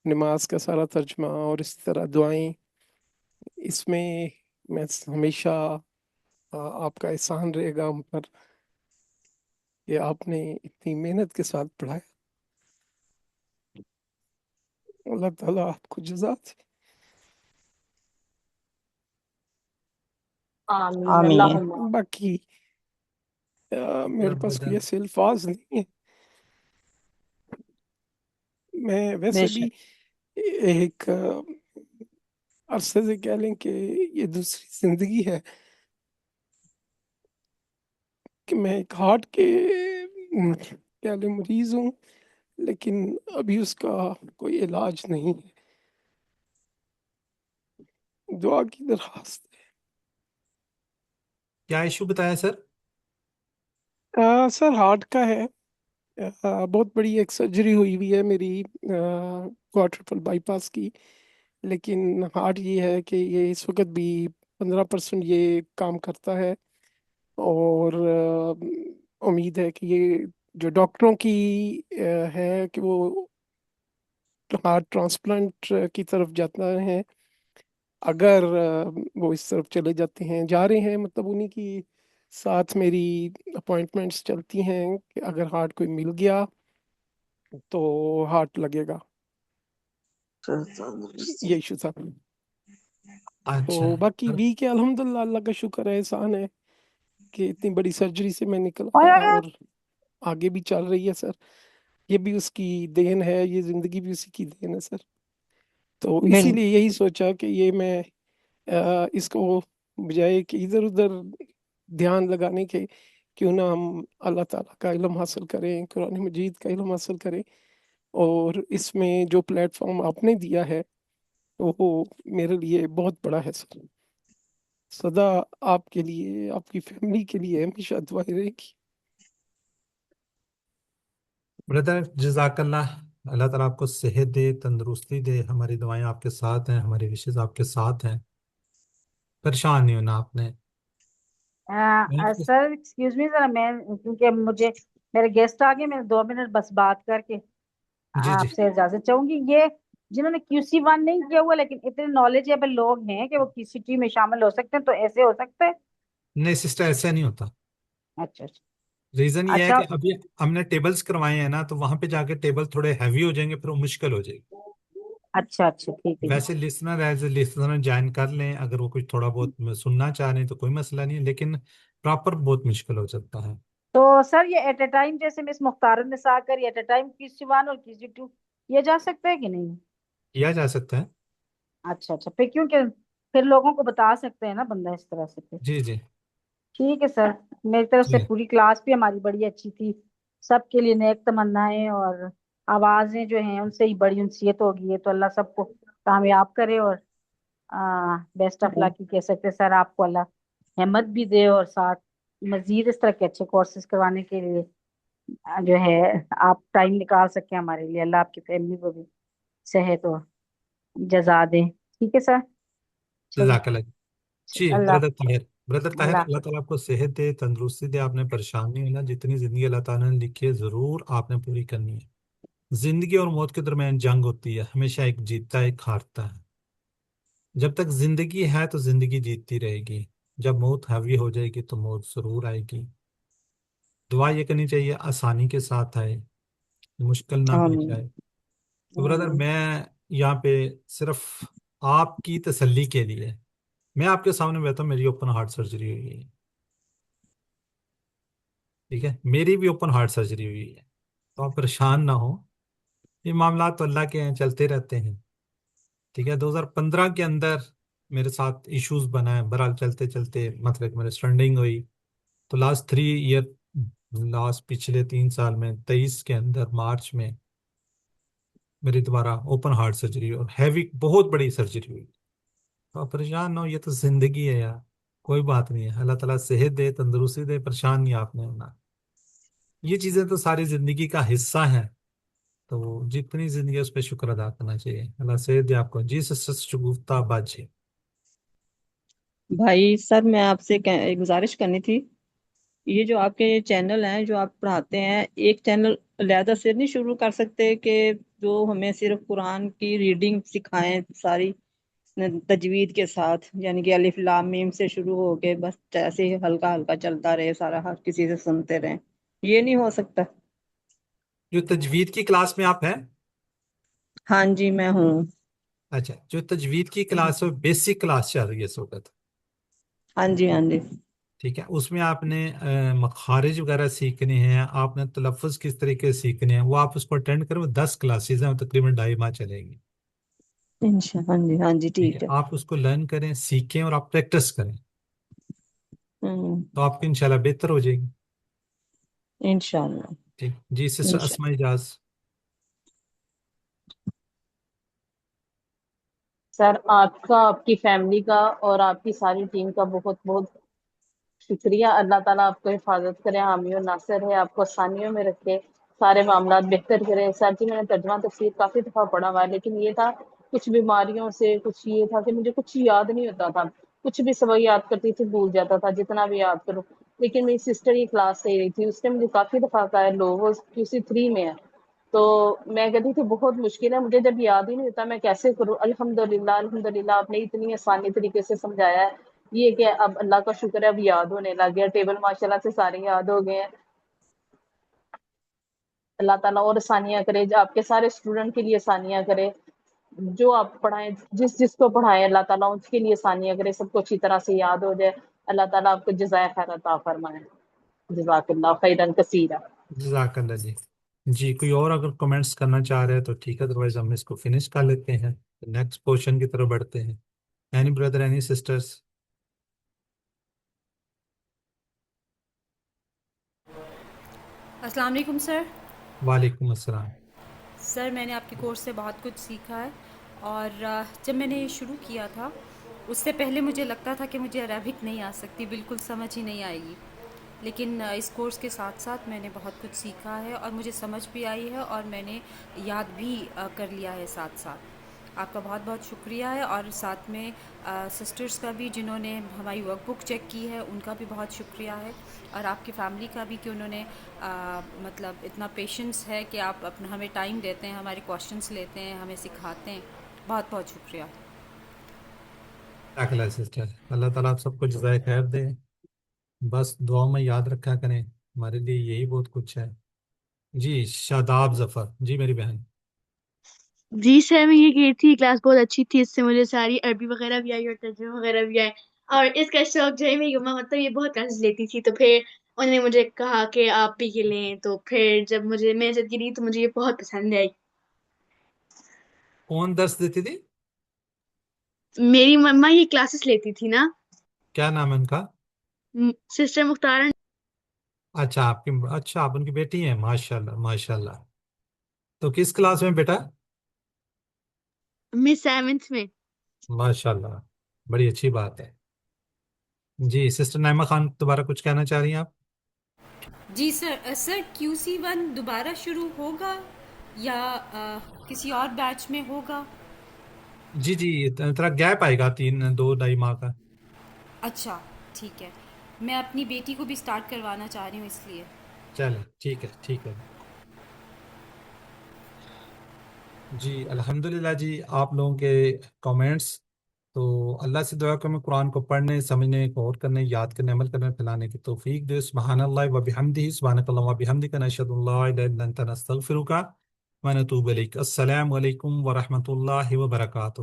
नमाज का सारा तर्जमा और इस तरह दुआएं, इसमें मैं हमेशा आपका एहसान रहेगा हम पर कि आपने इतनी मेहनत के साथ पढ़ाया। अल्लाह ताला आपको जज़ा दे। आमीन आमीन। अल्लाहुम्मा। बाकी मेरे पास कोई ब्रदर ऐसे अल्फाज नहीं है। मैं वैसे भी बेशक। एक अरसे से कह लें कि ये दूसरी जिंदगी है कि मैं एक हार्ट के कह लें मरीज हूँ, लेकिन अभी उसका कोई इलाज नहीं है। दुआ की दरखास्त। क्या इशू बताया सर? सर हार्ट का है। बहुत बड़ी एक सर्जरी हुई हुई है मेरी, क्वाड्रुपल बाईपास की। लेकिन हार्ट ये है कि ये इस वक्त भी 15% ये काम करता है। और उम्मीद है कि ये जो डॉक्टरों की है कि वो हार्ट ट्रांसप्लांट की तरफ जाता है। अगर वो इस तरफ चले जाते हैं, जा रहे हैं, मतलब उन्हीं की साथ मेरी अपॉइंटमेंट्स चलती हैं कि अगर हार्ट कोई मिल गया तो हार्ट लगेगा। ये इशू था। अच्छा। तो बाकी भी के अल्हम्दुलिल्लाह अल्लाह का शुक्र है, एहसान है कि इतनी बड़ी सर्जरी से मैं निकल आया और आगे भी चल रही है सर। ये भी उसकी देन है, ये जिंदगी भी उसी की देन है सर। तो बिल्कुल। इसीलिए यही सोचा कि ये मैं इसको बजाय कि इधर उधर ध्यान लगाने के, क्यों ना हम अल्लाह ताला का इल्म हासिल करें, कुरान मजीद का इल्म हासिल करें। और इसमें जो प्लेटफॉर्म आपने दिया है वो मेरे लिए बहुत बड़ा है सर। सदा आपके लिए, आपकी फैमिली के लिए हमेशा दुआएं रहेगी। ब्रदर जजाकल्लाह। अल्लाह ताला आपको सेहत दे, तंदुरुस्ती दे। हमारी दुआएं आपके साथ हैं, हमारी विशेष आपके साथ हैं। परेशान नहीं होना आपने। सर एक्सक्यूज मी जरा, मैं क्योंकि मुझे मेरे गेस्ट आ गए, मैं 2 मिनट बस बात करके जी जी। आपसे इजाजत चाहूंगी। ये जिन्होंने QC1 नहीं किया हुआ लेकिन इतने नॉलेजेबल लोग हैं कि वो QC2 में शामिल हो सकते हैं, तो ऐसे हो सकते हैं? नहीं सिस्टर, ऐसा नहीं होता। अच्छा अच्छा। रीजन ये है अच्छा कि अभी हमने टेबल्स करवाए हैं ना, तो वहां पे जाके टेबल थोड़े हैवी हो जाएंगे, फिर वो मुश्किल हो जाएगी। अच्छा अच्छा, ठीक है जी। वैसे listener as a listener join कर लें, अगर वो कुछ थोड़ा बहुत सुनना चाह रहे हैं तो कोई मसला नहीं है, लेकिन प्रॉपर बहुत मुश्किल हो सकता है। तो सर ये एट ए टाइम, जैसे मिस मुख्तारुन्निसा कर एट ए टाइम QC1 और QC2 ये जा सकता है कि नहीं? किया जा सकता है। अच्छा अच्छा, फिर क्योंकि फिर लोगों को बता सकते हैं ना बंदा इस तरह से फिर। जी जी ठीक है सर। मेरी तरफ से जी। पूरी क्लास भी हमारी बड़ी अच्छी थी। सबके लिए नेक तमन्नाएं और आवाजें जो हैं उनसे ही बड़ी उनसीयत होगी। है तो अल्लाह सबको कामयाब करे और बेस्ट ऑफ लक ही कह सकते हैं सर। आपको अल्लाह हिम्मत भी दे और साथ मजीद इस तरह के अच्छे कोर्सेज करवाने के लिए जो है आप टाइम निकाल सकें हमारे लिए। अल्लाह आपकी फैमिली को भी सेहत और जजा दे। ठीक है सर। चलिए। जजाकल्लाह। जी अल्लाह ब्रदर ताहिर। ब्रदर ताहिर, अल्लाह अल्लाह ताला आपको सेहत दे, तंदुरुस्ती दे। आपने परेशान नहीं होना। जितनी जिंदगी अल्लाह ताला ने लिखी है जरूर आपने पूरी करनी है। जिंदगी और मौत के दरमियान जंग होती है, हमेशा एक जीतता है एक हारता है। जब तक जिंदगी है तो जिंदगी जीतती रहेगी। जब मौत हावी हो जाएगी तो मौत जरूर आएगी। दुआ ये करनी चाहिए आसानी के साथ आए, मुश्किल ना पेश आमीन आए। तो ब्रदर आमीन। मैं यहाँ पे सिर्फ आपकी तसल्ली के लिए میں آپ کے سامنے بیٹھا ہوں، میری اوپن ہارٹ سرجری ہوئی ہے، ٹھیک ہے، میری بھی اوپن ہارٹ سرجری ہوئی ہے، تو آپ پریشان نہ ہو، یہ معاملات تو اللہ کے ہیں، چلتے رہتے ہیں، ٹھیک ہے۔ 2015 کے اندر میرے ساتھ ایشوز بنا ہے، بہرحال چلتے چلتے مطلب میرے سٹرنڈنگ ہوئی، تو لاسٹ پچھلے 3 سال میں 23 کے اندر مارچ میں میری دوبارہ اوپن ہارٹ سرجری اور ہیوی بہت بڑی سرجری ہوئی۔ تو آپ پریشان نہ ہو، یہ تو زندگی ہے یار، کوئی بات نہیں ہے، اللہ تعالیٰ صحت دے، تندرستی دے، پریشان نہیں آپ نے ہونا، یہ چیزیں تو ساری زندگی کا حصہ ہیں، تو جتنی زندگی ہے اس پہ شکر ادا کرنا چاہیے، اللہ صحت دے آپ کو۔ جی سسٹر شگفتہ باجی۔ بھائی سر میں آپ سے ایک گزارش کرنی تھی، یہ جو آپ کے چینل ہیں جو آپ پڑھاتے ہیں، ایک چینل علیحدہ سے نہیں شروع کر سکتے کہ جو ہمیں صرف قرآن کی ریڈنگ سکھائیں ساری تجوید کے ساتھ، یعنی کہ الف لام میم سے شروع ہو کے بس ایسے ہی ہلکا ہلکا چلتا رہے، سارا ہر کسی سے سنتے رہیں، یہ نہیں ہو سکتا؟ جو تجوید کی کلاس میں آپ ہیں؟ ہاں جی میں ہوں۔ اچھا، جو تجوید کی کلاس ہے بیسک کلاس چل رہی ہے اس وقت، ہاں جی ہاں جی۔ ٹھیک ہے، اس میں آپ نے مخارج وغیرہ سیکھنے ہیں، آپ نے تلفظ کس طریقے سے سیکھنے ہیں، وہ آپ اس کو اٹینڈ کریں، وہ 10 کلاسز ہیں، تقریباً 2.5 ماہ چلے گی، ہاں جی ہاں جی ٹھیک ہے، ٹھیک ہے۔ آپ اس کو لرن کریں، سیکھیں اور آپ پریکٹس کریں، ہوں، تو آپ کی انشاءاللہ بہتر ہو جائے گی، انشاءاللہ ٹھیک۔ جی سسٹر انشاءاللہ۔ اسماء اجاز۔ سر آپ کا، آپ کی فیملی کا اور آپ کی ساری ٹیم کا بہت بہت شکریہ، اللہ تعالیٰ آپ کو حفاظت کرے، حامی و ناصر ہے، آپ کو آسانیوں میں رکھے، سارے معاملات بہتر کرے۔ سر جی میں نے ترجمہ تفسیر کافی دفعہ پڑھا ہوا ہے، لیکن یہ تھا کچھ بیماریوں سے، کچھ یہ تھا کہ مجھے کچھ یاد نہیں ہوتا تھا، کچھ بھی سبق یاد کرتی تھی بھول جاتا تھا جتنا بھی یاد کروں، لیکن میری سسٹر یہ کلاس لے رہی تھی، اس نے مجھے کافی دفعہ کہا ہے، لو وہ QC3 میں ہے، تو میں کہتی تھی بہت مشکل ہے، مجھے جب یاد ہی نہیں ہوتا میں کیسے کروں۔ الحمدللہ الحمدللہ آپ نے اتنی آسانی طریقے سے سمجھایا ہے، یہ کہ اب اللہ کا شکر ہے اب یاد ہونے لگ گیا، ٹیبل ماشاءاللہ سے سارے یاد ہو گئے ہیں۔ اللہ تعالیٰ اور آسانیاں کرے، جو آپ کے سارے اسٹوڈنٹ کے لیے آسانیاں کرے، جو آپ پڑھائیں، جس کو پڑھائیں اللہ تعالیٰ اس کے لیے آسانیاں کرے، سب کو اچھی طرح سے یاد ہو جائے، اللہ تعالیٰ آپ کو جزائے خیر عطا فرمائے۔ جزاک اللہ خیرا کثیرا۔ جزاک اللہ جی۔ جی کوئی اور اگر کمنٹس کرنا چاہ رہے ہیں تو ٹھیک ہے، ادروائز ہم اس کو فنش کر لیتے ہیں، نیکسٹ پورشن کی طرف بڑھتے ہیں۔ Any brother, any sisters? السلام علیکم سر۔ وعلیکم السلام۔ سر میں نے آپ کے کورس سے بہت کچھ سیکھا ہے، اور جب میں نے شروع کیا تھا اس سے پہلے مجھے لگتا تھا کہ مجھے عربک نہیں آ سکتی، بالکل سمجھ ہی نہیں آئے گی، لیکن اس کورس کے ساتھ ساتھ میں نے بہت کچھ سیکھا ہے اور مجھے سمجھ بھی آئی ہے، اور میں نے یاد بھی کر لیا ہے ساتھ ساتھ۔ آپ کا بہت بہت شکریہ ہے، اور ساتھ میں سسٹرز کا بھی جنہوں نے ہماری ورک بک چیک کی ہے ان کا بھی بہت شکریہ ہے، اور آپ کی فیملی کا بھی کہ انہوں نے مطلب اتنا پیشنس ہے کہ آپ اپنا ہمیں ٹائم دیتے ہیں، ہمارے کوشچنس لیتے ہیں، ہمیں سکھاتے ہیں، بہت بہت شکریہ۔ جزاک اللہ سسٹر، اللہ تعالیٰ آپ سب کو جزائے خیر دے، بس دعاؤں میں یاد رکھا کریں، ہمارے لیے یہی بہت کچھ ہے۔ جی شاداب ظفر، جی میری بہن۔ جی سر میں یہ کہی تھی کلاس بہت اچھی تھی، اس سے مجھے ساری عربی وغیرہ بھی آئی اور ترجمہ وغیرہ بھی آئے، اور اس کا شوق جو ہے میری اماں مطلب یہ بہت کلاسز لیتی تھی، تو پھر انہوں نے مجھے کہا کہ آپ بھی یہ لیں، تو پھر جب میں جب گری تو مجھے یہ بہت پسند آئی۔ کون درس دیتی تھی؟ میری مما یہ کلاسز لیتی تھی نا، کیا نام ہے ان کا؟ سسٹر مختار۔ اچھا آپ ان کی بیٹی ہیں، ماشاء اللہ ماشاء اللہ۔ تو کس کلاس میں بیٹا؟ میں 7th میں۔ ماشاء اللہ، بڑی اچھی بات ہے۔ جی سسٹر نائمہ خان، دوبارہ کچھ کہنا چاہ رہی ہیں آپ؟ جی سر QC1 دوبارہ شروع ہوگا یا کسی اور بیچ میں ہوگا؟ جی تھوڑا گیپ آئے گا 2-2.5 ماہ کا۔ اچھا ٹھیک ہے، میں اپنی بیٹی کو بھی سٹارٹ کروانا چاہ رہی ہوں اس لیے۔ چلیں ٹھیک ہے۔ جی الحمدللہ جی، آپ لوگوں کے کامنٹس، تو اللہ سے دعا کہ میں قرآن کو پڑھنے، سمجھنے، غور کرنے، یاد کرنے، عمل کرنے، پھیلانے کی توفیق دے۔ سبحان اللہ و بحمدہ، سبحانک اللہم و بحمدک، نشہد ان لا الہ الا انت، نستغفرک و نتوب الیک۔ السلام علیکم ورحمۃ اللہ وبرکاتہ۔